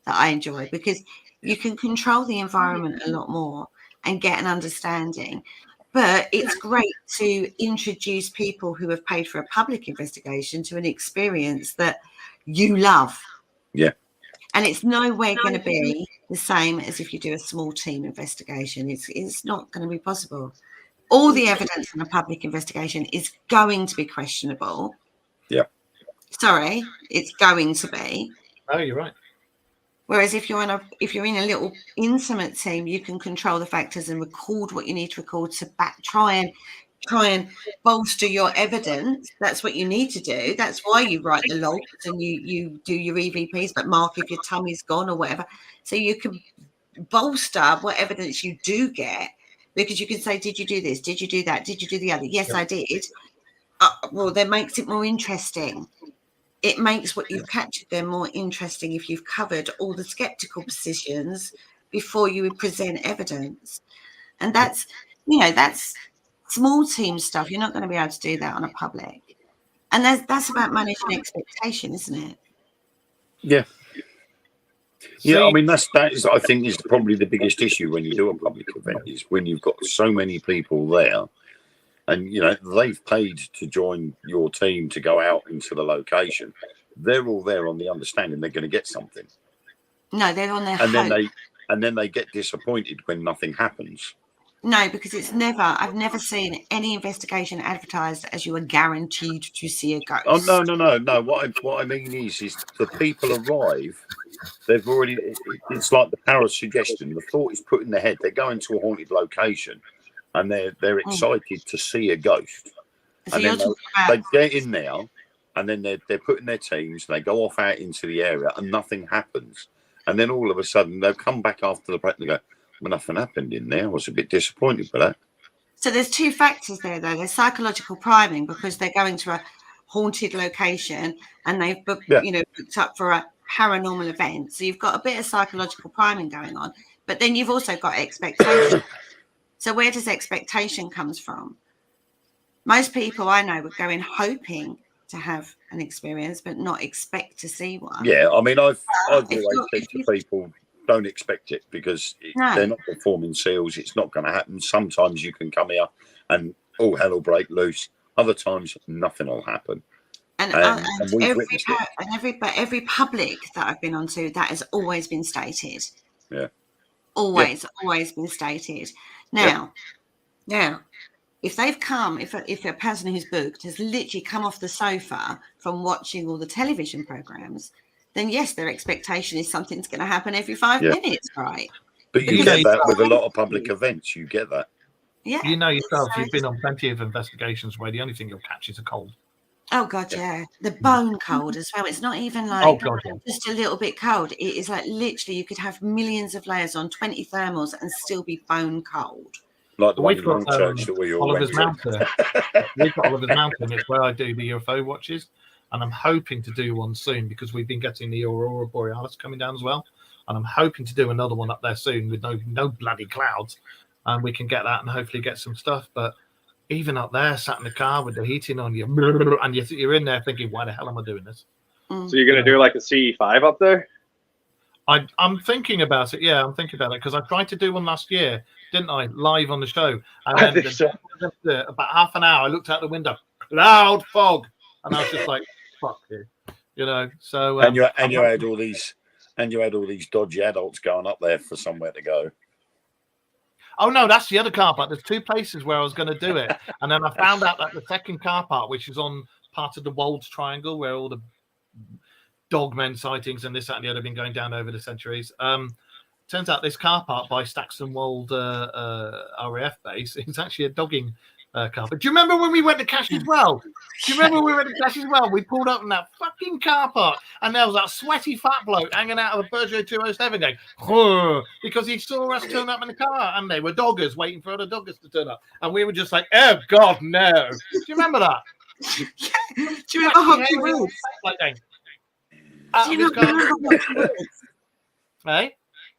that I enjoy because you can control the environment a lot more and get an understanding. But it's great to introduce people who have paid for a public investigation to an experience that you love. Yeah. And it's nowhere going to be the same as if you do a small team investigation. It's not going to be possible. All the evidence in a public investigation is going to be questionable. Yeah. Sorry, it's going to be. Oh, you're right. Whereas if you're in a little intimate team, you can control the factors and record what you need to record to try and bolster your evidence. That's what you need to do. That's why you write the logs and you do your EVPs, but mark if your tummy's gone or whatever. So you can bolster what evidence you do get, because you can say, did you do this? Did you do that? Did you do the other? Yes, I did. Well, that makes it more interesting. It makes what you've captured there more interesting if you've covered all the skeptical positions before you would present evidence. And that's small team stuff. You're not going to be able to do that on a public. And that's about managing expectation, isn't it? Yeah. Yeah, I mean, that is, I think, is probably the biggest issue when you do a public event is when you've got so many people there and, they've paid to join your team to go out into the location. They're all there on the understanding they're going to get something. No, they're on their hope. And then they get disappointed when nothing happens. No, because I've never seen any investigation advertised as you are guaranteed to see a ghost. Oh, no. What I mean is the people arrive, they've already, it's like the power of suggestion. The thought is put in their head. They're going to a haunted location and they're excited to see a ghost. So and then they get in there and then they're putting their teams, they go off out into the area and nothing happens. And then all of a sudden they'll come back after the break and they go, well, nothing happened in there. I was a bit disappointed for that. So there's two factors there, though. There's psychological priming because they're going to a haunted location and they've booked, booked up for a paranormal event. So you've got a bit of psychological priming going on, but then you've also got expectation. So where does expectation comes from? Most people I know would go in hoping to have an experience, but not expect to see one. Yeah, I mean, I've always said to people, don't expect it because they're not performing seals. It's not going to happen. Sometimes you can come here and all hell will break loose. Other times, nothing will happen. And every public that I've been onto, that has always been stated. Yeah. Always been stated. Now, if they've come, if a person who's booked has literally come off the sofa from watching all the television programs, then yes, their expectation is something's going to happen every 5 minutes, right? But you get that with a lot of public events. You get that. Yeah. You know yourself, you've been on plenty of investigations where the only thing you'll catch is a cold. Oh God, yeah. The bone cold as well. It's not even like Oh God, yeah. just a little bit cold. It is like literally you could have millions of layers on 20 thermals and still be bone cold. Like the one We've in got Longchurch that we all Oliver's went to. Mountain. We've got Oliver's Mountain. It's where I do the UFO watches, and I'm hoping to do one soon because we've been getting the Aurora Borealis coming down as well, and I'm hoping to do another one up there soon with no bloody clouds, and we can get that and hopefully get some stuff. But even up there, sat in the car with the heating on you, and you're in there thinking, why the hell am I doing this? So you're gonna do like a CE5 up there? I'm thinking about it. Yeah, I'm thinking about it because I tried to do one last year, didn't I? Live on the show. And I then think so. about half an hour, I looked out the window, cloud fog, and I was just like, fuck you, you know. So And you had all these dodgy adults going up there for somewhere to go. Oh no, that's the other car park. There's two places where I was going to do it, and then I found out that the second car park, which is on part of the Wolds Triangle, where all the dogmen sightings and this, that, and the other have been going down over the centuries. Turns out this car park by Staxton Wold RAF base is actually a dogging car park. Do you remember when we went to Cash's Well? Do you remember when we went to Cash's Well? We pulled up in that fucking car park, and there was that sweaty fat bloke hanging out of a Peugeot 207 going, "Huh," because he saw us turn up in the car, and they were doggers waiting for other doggers to turn up, and we were just like, "Oh God, no!" Do you remember that? Do you remember Hockley Woods? Like that. Do you not remember Hockley Woods? Hey?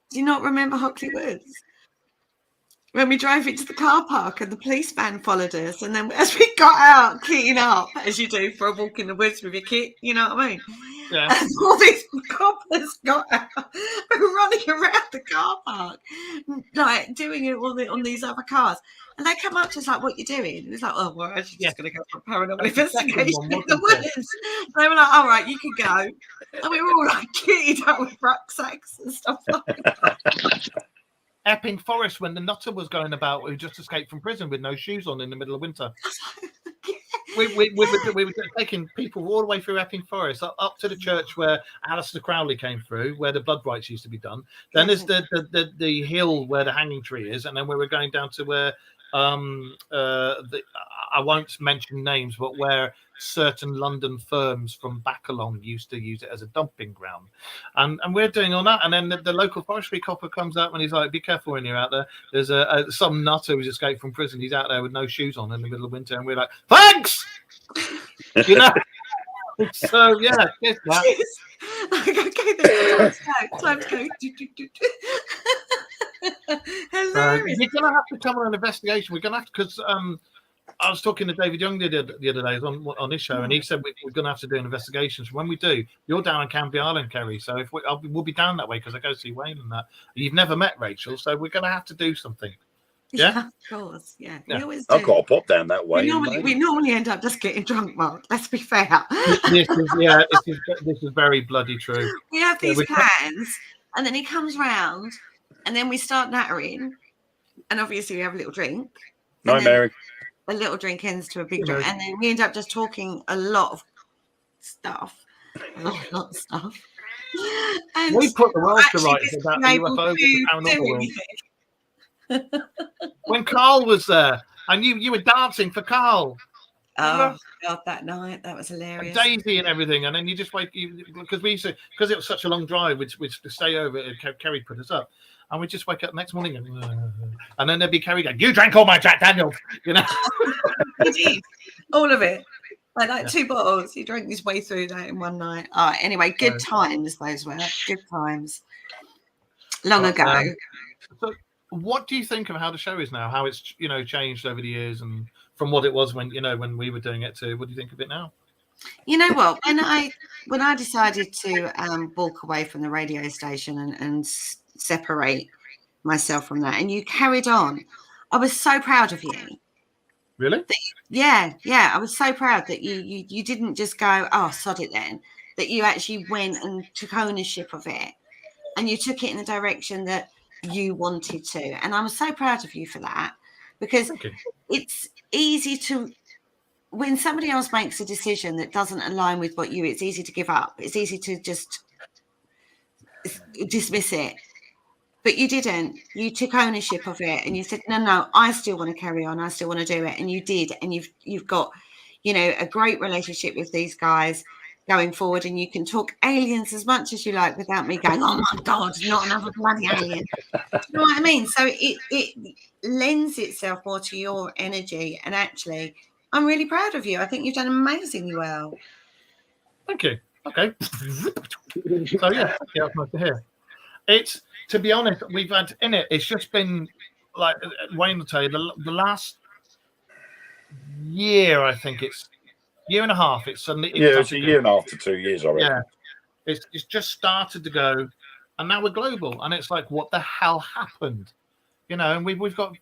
Do you not remember Hockley Woods? When we drove into the car park and the police van followed us, and then as we got out, kitting up, as you do for a walk in the woods with your kit, you know what I mean? Yeah. And all these coppers got out and were running around the car park, like doing it on these other cars. And they come up to us like, "What you doing?" It was like, "Oh, we're actually just going to go for a paranormal That's the second investigation one, in the wasn't it? woods." They were like, "All right, you can go." And we were all like kitted up with rucksacks and stuff like that. Epping Forest, when the nutter was going about who just escaped from prison with no shoes on in the middle of winter. We were taking people all the way through Epping Forest up to the church where Alistair Crowley came through, where the blood rites used to be done. Then there's the hill where the hanging tree is, and then we were going down to where I won't mention names, but where certain London firms from back along used to use it as a dumping ground, and we're doing all that, and then the local forestry copper comes up and he's like, "Be careful when you're out there. There's some nutter who's escaped from prison. He's out there with no shoes on in the middle of winter," and we're like, "Thanks," you know. So yeah, yes, that. Time to go. Hilarious. You're gonna have to come on an investigation. We're gonna have to, because I was talking to David Young the other day on his show, and he said we're going to have to do an investigation. So when we do, you're down on Canby Island, Kerry. So if we'll be down that way because I go see Wayne and that. You've never met Rachel, so we're going to have to do something. Yeah, of course. Yeah, Yeah. we always do. I've got to pop down that way. We normally end up just getting drunk, Mark. Let's be fair. this is very bloody true. We have these we plans, and then he comes round, and then we start nattering, and obviously we have a little drink. No, and then Mary. a little drink ends to a big drink, and then we end up just talking a lot of stuff. A lot of stuff. And We put the world to actually rights just about being the able UFO to and do the world. anything. When Carl was there, and you were dancing for Carl. Oh God, that night that was hilarious. Daisy and everything, and then you just wake because it was such a long drive, which to stay over, Kerry put us up, and we just wake up next morning and then there'd be Kerry going, "You drank all my Jack Daniels," you know. He did. All of it. Like 2 bottles. He drank his way through that in one night. Anyway, good times those were. Good times. Long ago. So what do you think of how the show is now? How it's changed over the years, and from what it was when we were doing it to what do you think of it now? You know what? When I decided to walk away from the radio station and separate myself from that, and you carried on, I was so proud of you. Really? Yeah. I was so proud that you didn't just go, "Oh, sod it then," that you actually went and took ownership of it, and you took it in the direction that you wanted to. And I'm so proud of you for that, because it's easy to, when somebody else makes a decision that doesn't align with what it's easy to give up. It's easy to just dismiss it. But you didn't. You took ownership of it, and you said, no, I still want to carry on. I still want to do it. And you did. And you've got a great relationship with these guys going forward, and you can talk aliens as much as you like without me going, oh my God, not another bloody alien. Do you know what I mean? So it lends itself more to your energy, and actually, I'm really proud of you. I think you've done amazingly well. Thank you. Okay. So yeah, that's nice to hear. It's, to be honest, we've had in it. It's just been like Wayne will tell you the last year. I think it's year and a half. It's suddenly it's a year and a half to 2 years already. Yeah, it's just started to go, and now we're global, and it's like, what the hell happened? And we've got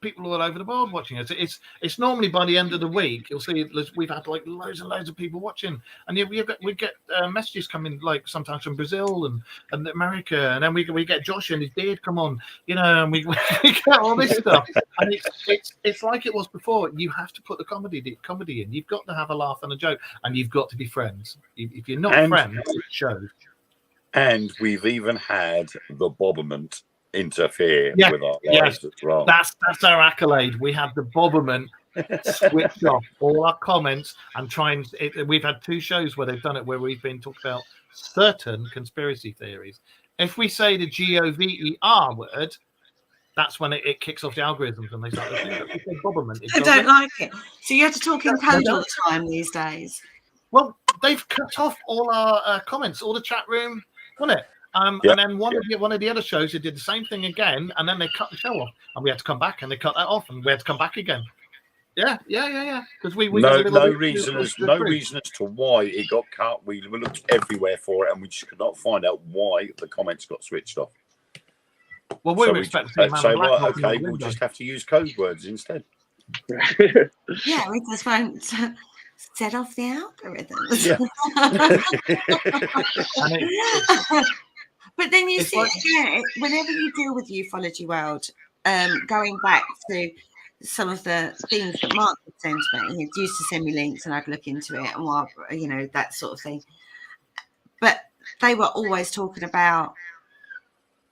people all over the world watching us. It's normally by the end of the week you'll see we've had like loads and loads of people watching, and we get messages coming like sometimes from Brazil and America, and then we get Josh and his beard come on, and we get all this stuff, and it's like it was before. You have to put the comedy in. You've got to have a laugh and a joke, and you've got to be friends. If you're not friends, it shows. And we've even had the Bobberment interfere with our lives as well. That's our accolade. We have the Bobberment switch off all our comments and we've had 2 shows where they've done it, where we've been talking about certain conspiracy theories. If we say the GOVER word, that's when it kicks off the algorithms, and they start listening. Bobberment. I don't like it. So you have to talk in code all the time these days. Well, they've cut off all our comments, all the chat room, wasn't it? And then one of the other shows, they did the same thing again, and then they cut the show off, and we had to come back, and they cut that off, and we had to come back again. Yeah. Because we no reason as to why it got cut. We looked everywhere for it, and we just could not find out why the comments got switched off. Well, we were expecting we'll just have to use code words instead. Yeah, we just won't set off the algorithms. Yeah. But then you see, again, whenever you deal with ufology world, going back to some of the things that Mark would send me, he used to send me links and I'd look into it and that sort of thing. But they were always talking about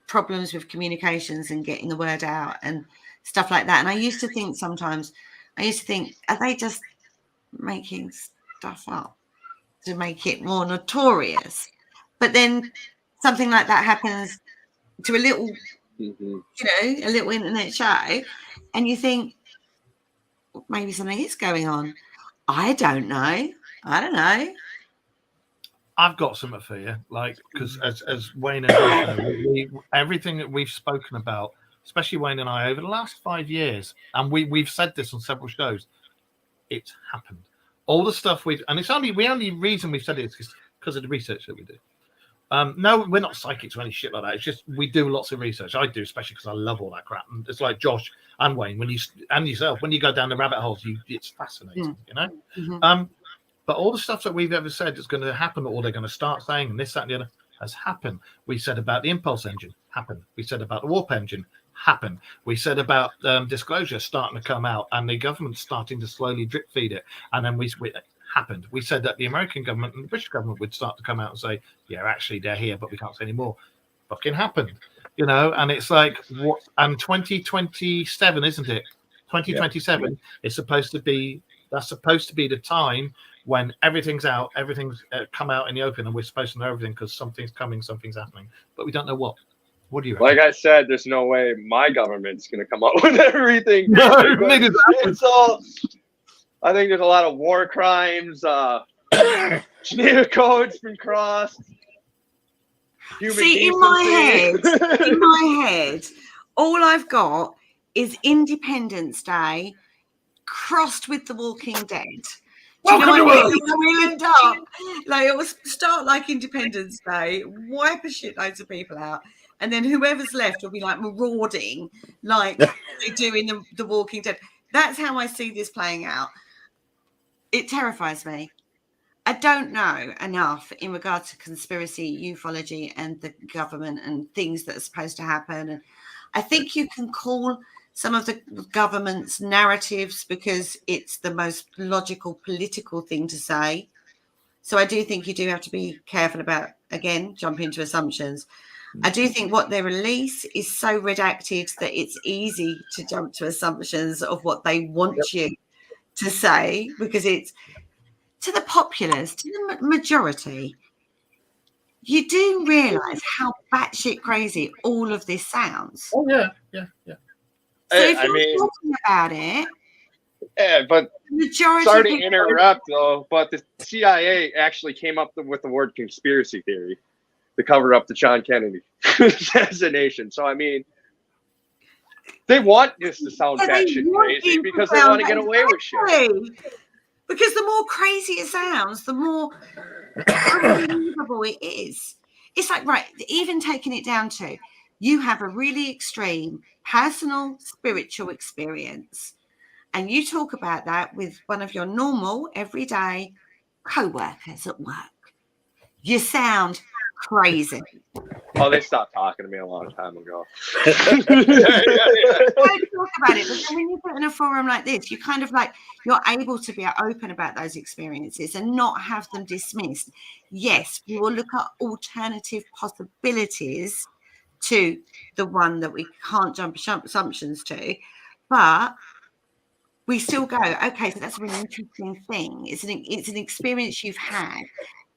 problems with communications and getting the word out and stuff like that. And I used to think sometimes, are they just making stuff up to make it more notorious? But then something like that happens to a little, a little internet show, and you think maybe something is going on. I don't know. I've got something for you, because as Wayne and I know, everything that we've spoken about, especially Wayne and I, over the last 5 years, and we've said this on several shows, it's happened. All the stuff and it's only reason we've said it is because of the research that we do. No, we're not psychics or any shit like that. It's just we do lots of research. I do, especially because I love all that crap. And it's like Josh and Wayne, when you go down the rabbit holes, it's fascinating, Mm-hmm. But all the stuff that we've ever said is going to happen, or they're going to start saying, and this, that, and the other has happened. We said about the impulse engine, happened. We said about the warp engine, happened. We said about disclosure starting to come out, and the government starting to slowly drip feed it. And then we happened. We said that the American government and the British government would start to come out and say, yeah, actually they're here, but we can't say anymore. Fucking happened, and it's like, what? And 2027, isn't it? 2027 is supposed to be the time when everything's come out in the open, and we're supposed to know everything because something's coming, something's happening, but we don't know what. What do you reckon? Like I said, there's no way my government's going to come up with everything. No, it's all. I think there's a lot of war crimes. Geneva code's been crossed. See, in my head, all I've got is Independence Day crossed with The Walking Dead. Welcome to work. We end up like it will start like Independence Day, wipe a shitloads of people out, and then whoever's left will be like marauding, like they do in the Walking Dead. That's how I see this playing out. It terrifies me. I don't know enough in regard to conspiracy, ufology, and the government and things that are supposed to happen. And I think you can call some of the government's narratives because it's the most logical political thing to say. So I do think you do have to be careful about, again, jump into assumptions. I do think what they release is so redacted that it's easy to jump to assumptions of what they want you to say, because it's to the populace, to the majority. You do realise how batshit crazy all of this sounds. Oh yeah. So if I you're mean, talking about it, yeah, but the majority sorry of to people interrupt though, but the CIA actually came up with the word conspiracy theory to cover up the John Kennedy assassination. So I mean, they want this to sound Yeah, they batshit want crazy you to because they sound want to get away with shit. exactly. Because the more crazy it sounds, the more unbelievable it is. It's like, right, even taking it down to, you have a really extreme personal spiritual experience, and you talk about that with one of your normal everyday co-workers at work. You sound crazy. Oh, they stopped talking to me a long time ago. Don't talk about it, but then when you put in a forum like this, you kind of like, you're able to be open about those experiences and not have them dismissed. Yes, we will look at alternative possibilities to the one that we can't jump assumptions to, but we still go, okay, so that's a really interesting thing. It's an experience you've had.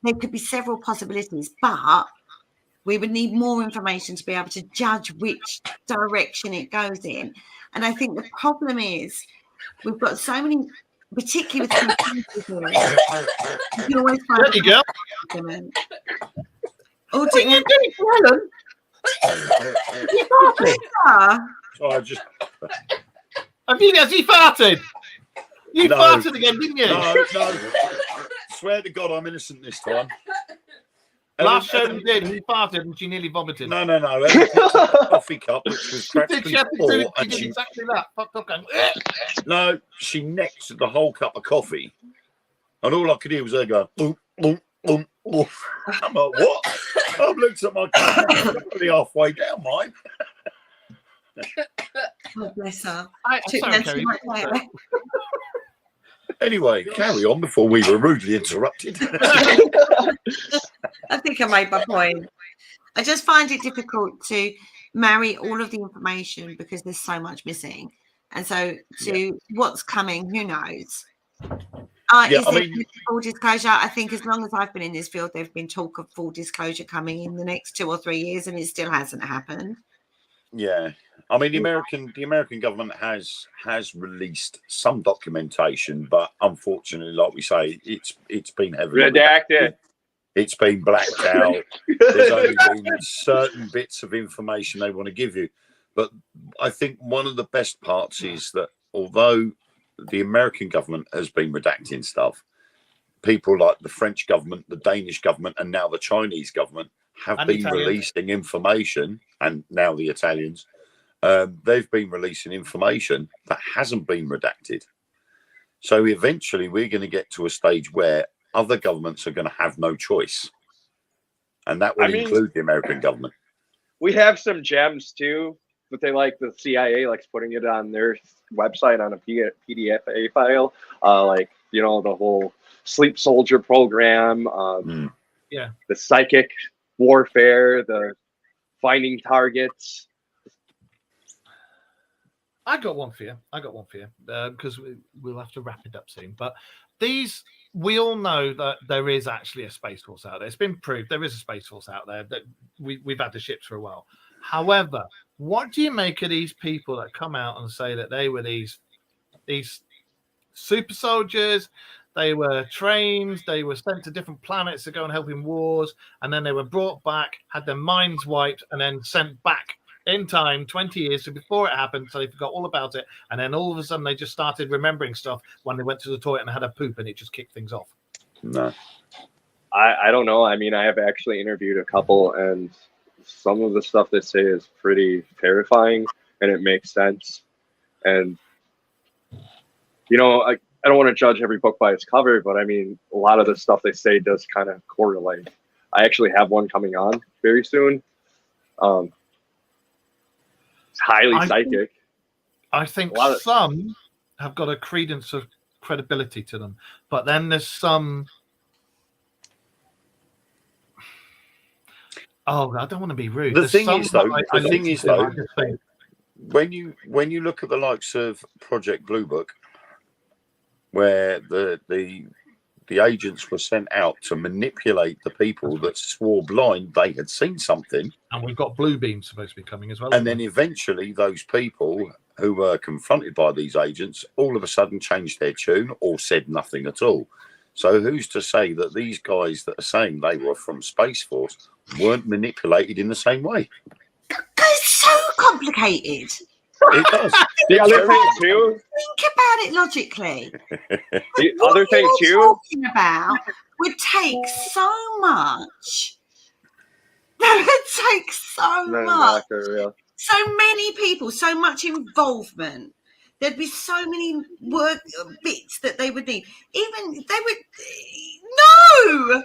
There could be several possibilities, but we would need more information to be able to judge which direction it goes in. And I think the problem is we've got so many, particularly with conspiracy theories, you can always find There you go. argument. Oh, What are you doing, Helen? You farted. So I just Has he farted? You No. farted again, didn't you? no. Swear to God, I'm innocent this time. Last show Ellen- we did, he farted and she nearly vomited. No. Ellen picked up a coffee cup, which was She did, practically she full, did and she exactly that. Fucked up going, no, she necked the whole cup of coffee, and all I could hear was her going, boom, boom, boom, boom. I'm like, what? I've looked at my cup, probably halfway down mine. Oh, bless her. I'm Took sorry, Nancy Kerry. right there. Anyway, carry on before we were rudely interrupted. I think I made my point. I just find it difficult to marry all of the information because there's so much missing. And so to what's coming, who knows? Yeah, Is I there mean- full disclosure? I think as long as I've been in this field, there's been talk of full disclosure coming in the next 2 or 3 years, and it still hasn't happened. Yeah, I mean the American government has released some documentation, but unfortunately, like we say, it's been heavily Redacted. It's been blacked out. There's only been certain bits of information they want to give you. But I think one of the best parts is that although the American government has been redacting stuff, people like the French government, the Danish government, and now the Chinese government have And been Italians. releasing information, and now the Italians, they've been releasing information that hasn't been redacted. So eventually we're going to get to a stage where other governments are going to have no choice. And that will include the American government. We have some gems too, but they like the CIA likes putting it on their website on a PDF file, like the whole sleep soldier program, the psychic warfare, the finding targets. I got one for you. Because we'll have to wrap it up soon. But we all know that there is actually a Space Force out there. It's been proved there is a Space Force out there. That we've had the ships for a while. However, what do you make of these people that come out and say that they were these super soldiers? They were trained, they were sent to different planets to go and help in wars, and then they were brought back, had their minds wiped, and then sent back in time 20 years before it happened, so they forgot all about it, and then all of a sudden they just started remembering stuff when they went to the toilet and had a poop, and it just kicked things off. No. I don't know. I mean, I have actually interviewed a couple, and some of the stuff they say is pretty terrifying, and it makes sense. And I don't want to judge every book by its cover, but I mean, a lot of the stuff they say does kind of correlate. I actually have one coming on very soon. It's highly psychic. I think some have got a credence of credibility to them, but then there's some. Oh, I don't want to be rude. The thing is, though, when you look at the likes of Project Blue Book, where the agents were sent out to manipulate the people that swore blind they had seen something. And we've got Blue Beam supposed to be coming as well. And then eventually those people who were confronted by these agents all of a sudden changed their tune or said nothing at all. So who's to say that these guys that are saying they were from Space Force weren't manipulated in the same way? It's so complicated. It does. The other thing too. Think about it logically. The What other thing you're too. talking about would take so much. That would take so No, much. not for real. So many people, so much involvement. There'd be so many work bits that they would need. Even they would no.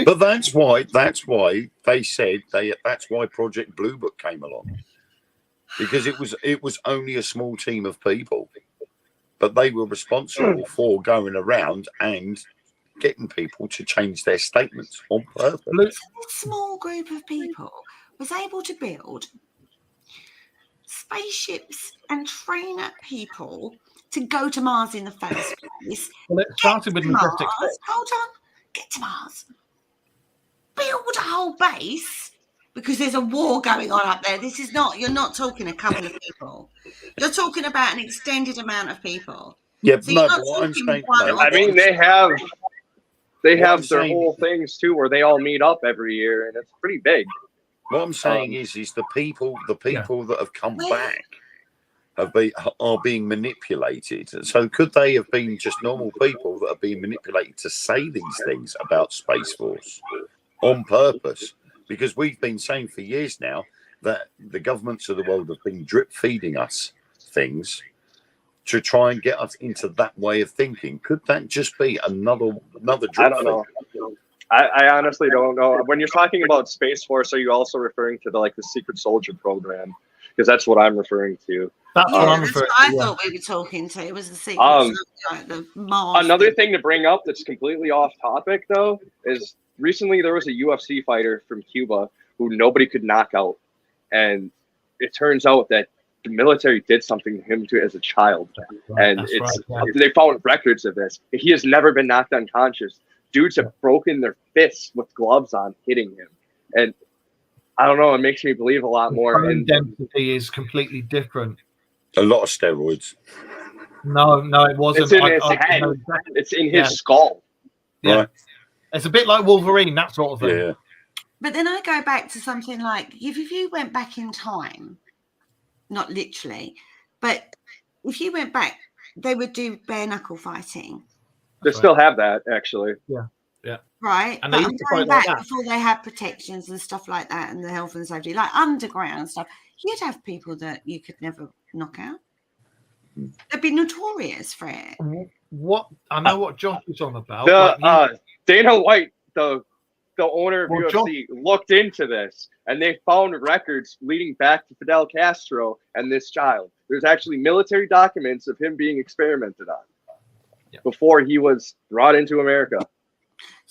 But that's why they said that's why Project Blue Book came along. Because it was only a small team of people, but they were responsible for going around and getting people to change their statements on purpose. A small group of people was able to build spaceships and train up people to go to Mars in the first place. Well, it started with Majestic Mars, 6. hold on, get to Mars, build a whole base. Because there's a war going on up there. You're not talking a couple of people. You're talking about an extended amount of people. Yeah, So no, you're not but what I'm talking saying, one no, or I mean, they have their saying- whole things too, where they all meet up every year, and it's pretty big. what I'm saying is the people that have come back are being manipulated. So could they have been just normal people that are being manipulated to say these things about Space Force on purpose? Because we've been saying for years now that the governments of the world have been drip feeding us things to try and get us into that way of thinking. Could that just be another drip I don't know. I honestly don't know. When you're talking about Space Force, are you also referring to the Secret Soldier program? Because that's what I'm referring to. That's what I'm that's referring what I to. thought we were talking to. It was the secret, the Mars. Another thing to bring up that's completely off topic, though, is recently there was a UFC fighter from Cuba who nobody could knock out. And it turns out that the military did something to him as a child. And they found records of this. He has never been knocked unconscious. Dudes have broken their fists with gloves on hitting him. And I don't know, it makes me believe a lot more. And density is completely different. A lot of steroids. No, it wasn't. It's in his head. It's in his skull. Yeah. Right. It's a bit like Wolverine, that sort of thing. Yeah. But then I go back to something like if you went back in time, not literally, but if you went back, they would do bare knuckle fighting. They still have that, actually. Right. And But they I'm used to going fight like back that. before they had protections and stuff like that and the health and safety, like underground stuff. You'd have people that you could never knock out. They'd be notorious for it. What I know what Josh is on about. Dana White, the owner of Well, UFC, looked into this, and they found records leading back to Fidel Castro and this child. There's actually military documents of him being experimented on before he was brought into America.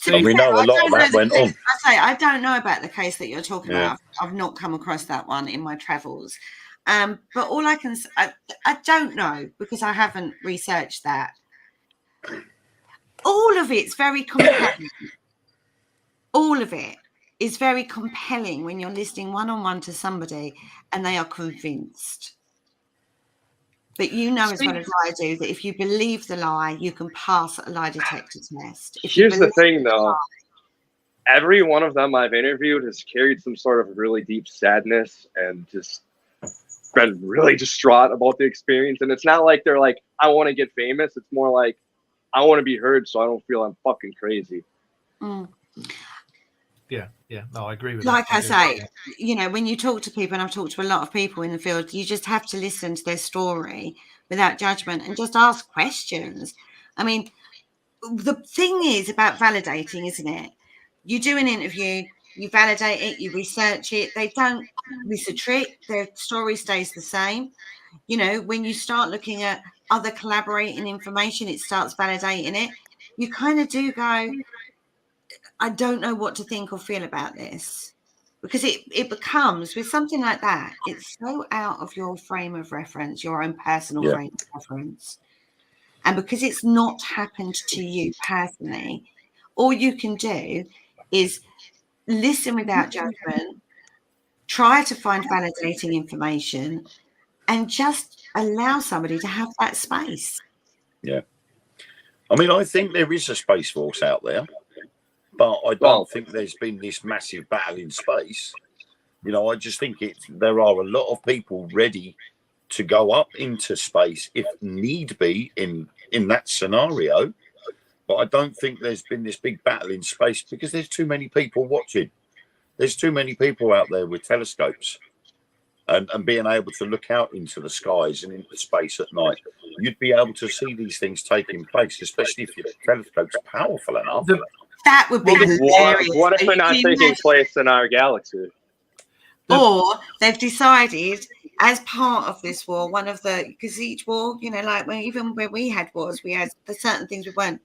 To be we fair, know a I lot don't of know that the went case- on. I don't know about the case that you're talking Yeah. about. I've not come across that one in my travels. But all I can I don't know because I haven't researched that. All of it's very compelling. All of it is very compelling when you're listening one-on-one to somebody and they are convinced. But you know as well as I do that if you believe the lie, you can pass a lie detector test. If you Here's the believe thing, though. Every one of them I've interviewed has carried some sort of really deep sadness and just been really distraught about the experience. And it's not like they're like, I want to get famous. It's more like, I want to be heard so I don't feel I'm fucking crazy. Mm. Yeah. No, I agree with Like that. I say, you know, when you talk to people, and I've talked to a lot of people in the field, you just have to listen to their story without judgment and just ask questions. I mean, the thing is about validating, isn't it? You do an interview, you validate it, you research it. They don't miss a trick. Their story stays the same. You know, when you start looking at other collaborating information, it starts validating it. You kind of do go, I don't know what to think or feel about this, because it becomes with something like that. It's so out of your frame of reference, your own personal frame of reference. And because it's not happened to you personally, all you can do is listen without judgment, try to find validating information, and just allow somebody to have that space. Yeah. I mean, I think there is a Space Force out there, but I don't think there's been this massive battle in space. You know, I just think there are a lot of people ready to go up into space if need be in that scenario. But I don't think there's been this big battle in space because there's too many people watching. There's too many people out there with telescopes and being able to look out into the skies and into space at night. You'd be able to see these things taking place, especially if your telescope's powerful enough. That would be hilarious. What if they're not taking place in our galaxy? Or they've decided, as part of this war, because each war, you know, like even when we had wars, we had certain things we weren't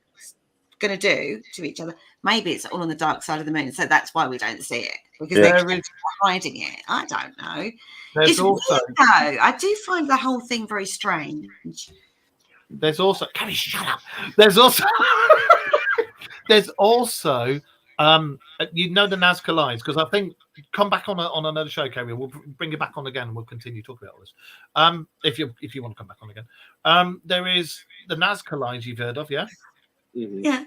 going to do to each other. Maybe it's all on the dark side of the moon, so that's why we don't see it, because they're hiding it. I don't know. It's also weird, though. I do find the whole thing very strange. There's also, can you shut up? There's also you know, the Nazca lines, because I think come back on another show, Kerry. We'll bring you back on again and we'll continue talking about all this. If you want to come back on again. There is the Nazca lines you've heard of, yeah? Mm-hmm. Yeah.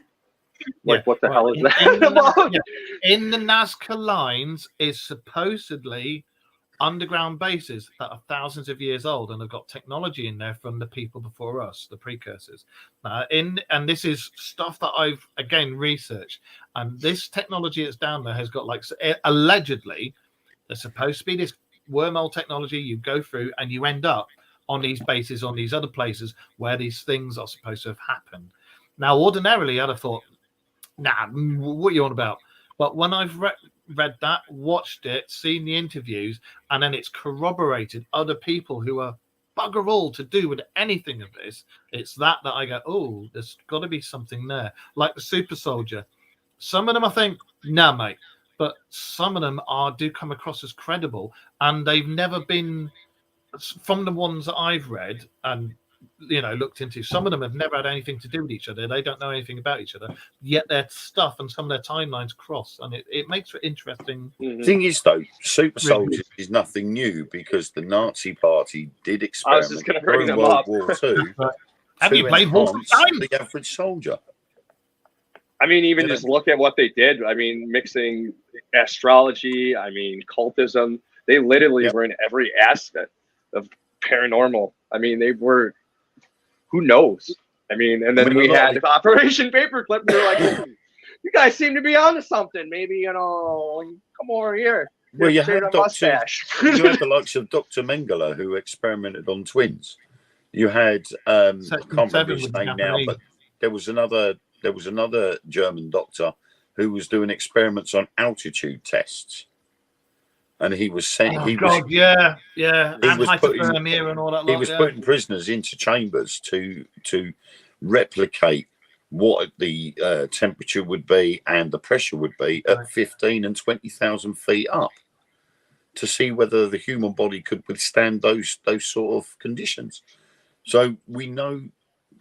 Like, what the hell is that? In the Nazca lines is supposedly underground bases that are thousands of years old and have got technology in there from the people before us, the precursors. And this is stuff that I've again researched, and this technology that's down there has got, like, allegedly there's supposed to be this wormhole technology you go through and you end up on these bases, on these other places where these things are supposed to have happened. Now, ordinarily I'd have thought, nah, what are you on about? But when I've read that, watched it, seen the interviews, and then it's corroborated other people who are bugger all to do with anything of this, it's that I go, oh, there's got to be something there. Like the super soldier. Some of them I think, nah, mate. But some of them do come across as credible, and they've never been, from the ones that I've read and, you know, looked into, some of them have never had anything to do with each other. They don't know anything about each other, yet their stuff and some of their timelines cross, and it makes it interesting. Mm-hmm. Thing is, though, super soldiers is nothing new, because the Nazi Party did experiment during World War II. Have you played Wolfenstein? The average soldier. I mean, even just look at what they did. I mean, mixing astrology, cultism. They literally were in every aspect of paranormal. I mean, they were, who knows? I mean, and then we had Operation Paperclip. We were like, you guys seem to be onto something. Maybe, you know, come over here. Well, you had the likes of Dr. Mengele, who experimented on twins. You had, I can't remember his name now, but there was another German doctor who was doing experiments on altitude tests. And he was saying He was putting prisoners into chambers to replicate what the temperature would be and the pressure would be at 15 and 20,000 feet up, to see whether the human body could withstand those sort of conditions. So we know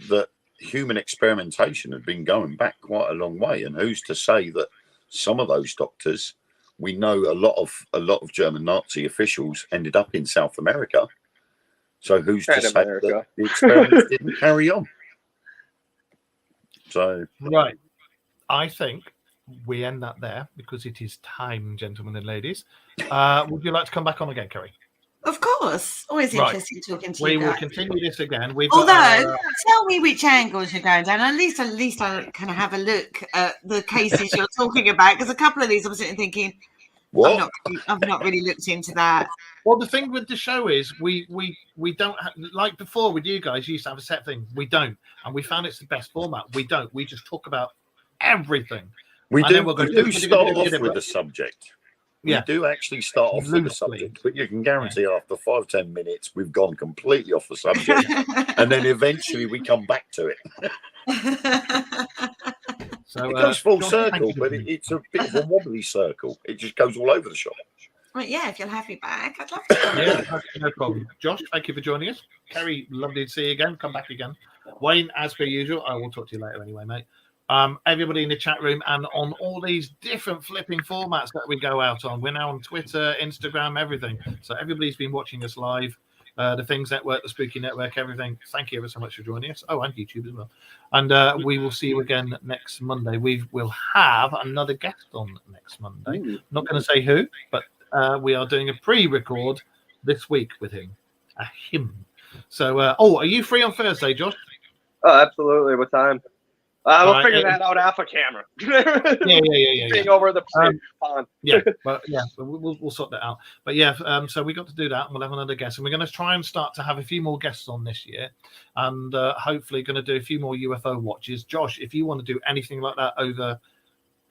that human experimentation had been going back quite a long way, and who's to say that some of those doctors, we know a lot of German Nazi officials ended up in South America. So who's to say that the experiments didn't carry on? So right, I think we end that there, because it is time, gentlemen and ladies. Would you like to come back on again, Kerry? Of course. Always interesting talking to you. We will continue this again. Tell me which angles you're going down. At least I can have a look at the cases you're talking about, because a couple of these I'm sitting thinking, what? I've not really looked into that. Well, the thing with the show is we don't have, like before with you guys, you used to have a set thing. We don't, and we found it's the best format. We don't. We just talk about everything. We do start off with the subject. We do actually start off with the subject, but you can guarantee after 5-10 minutes we've gone completely off the subject, and then eventually we come back to it. So it goes full circle, but it's a bit of a wobbly circle. It just goes all over the shop. Well, yeah, if you'll have me back, I'd love to come. Yeah, no problem. Josh, thank you for joining us. Kerry, lovely to see you again. Come back again. Wayne, as per usual, I will talk to you later anyway, mate. Everybody in the chat room and on all these different flipping formats that we go out on. We're now on Twitter, Instagram, everything. So everybody's been watching us live. The Things Network, the Spooky Network, everything. Thank you ever so much for joining us. Oh, and YouTube as well. And we will see you again next Monday. We will have another guest on next Monday. Not going to say who, but we are doing a pre-record this week with him. So, are you free on Thursday, Josh? Oh, absolutely. What time? We'll All figure right, that out off a camera. Yeah. Being over the pond. We'll sort that out. But yeah, so we got to do that, and we'll have another guest, and we're going to try and start to have a few more guests on this year, and hopefully going to do a few more UFO watches. Josh, if you want to do anything like that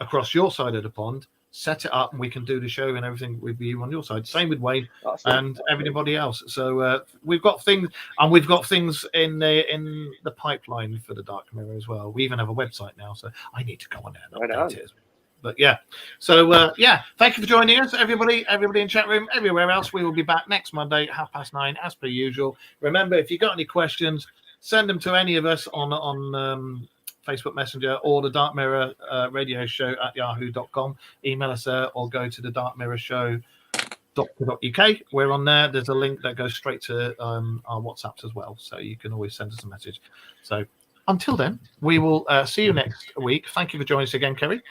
across your side of the pond, set it up, and we can do the show and everything with you on your side. Same with Wayne and everybody else. So we've got things, and we've got things in the pipeline for the Dark Mirror as well. We even have a website now, so I need to go on there and update it. But yeah, so thank you for joining us, everybody in chat room, everywhere else. We will be back next Monday at 9:30 as per usual. Remember, if you got any questions, send them to any of us on Facebook Messenger or the Dark Mirror radio show at yahoo.com. Email us there or go to the Dark Mirror show.co.uk. We're on there. There's a link that goes straight to our WhatsApps as well. So you can always send us a message. So until then, we will see you next week. Thank you for joining us again, Kerry.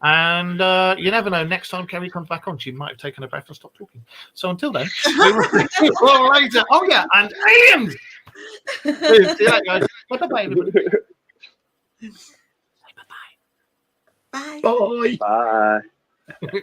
And you never know, next time Kerry comes back on, she might have taken a breath and stopped talking. So until then, we will see you all later. Oh, yeah, and aliens! See you later, guys. Bye-bye, everybody. Bye. Bye. Bye.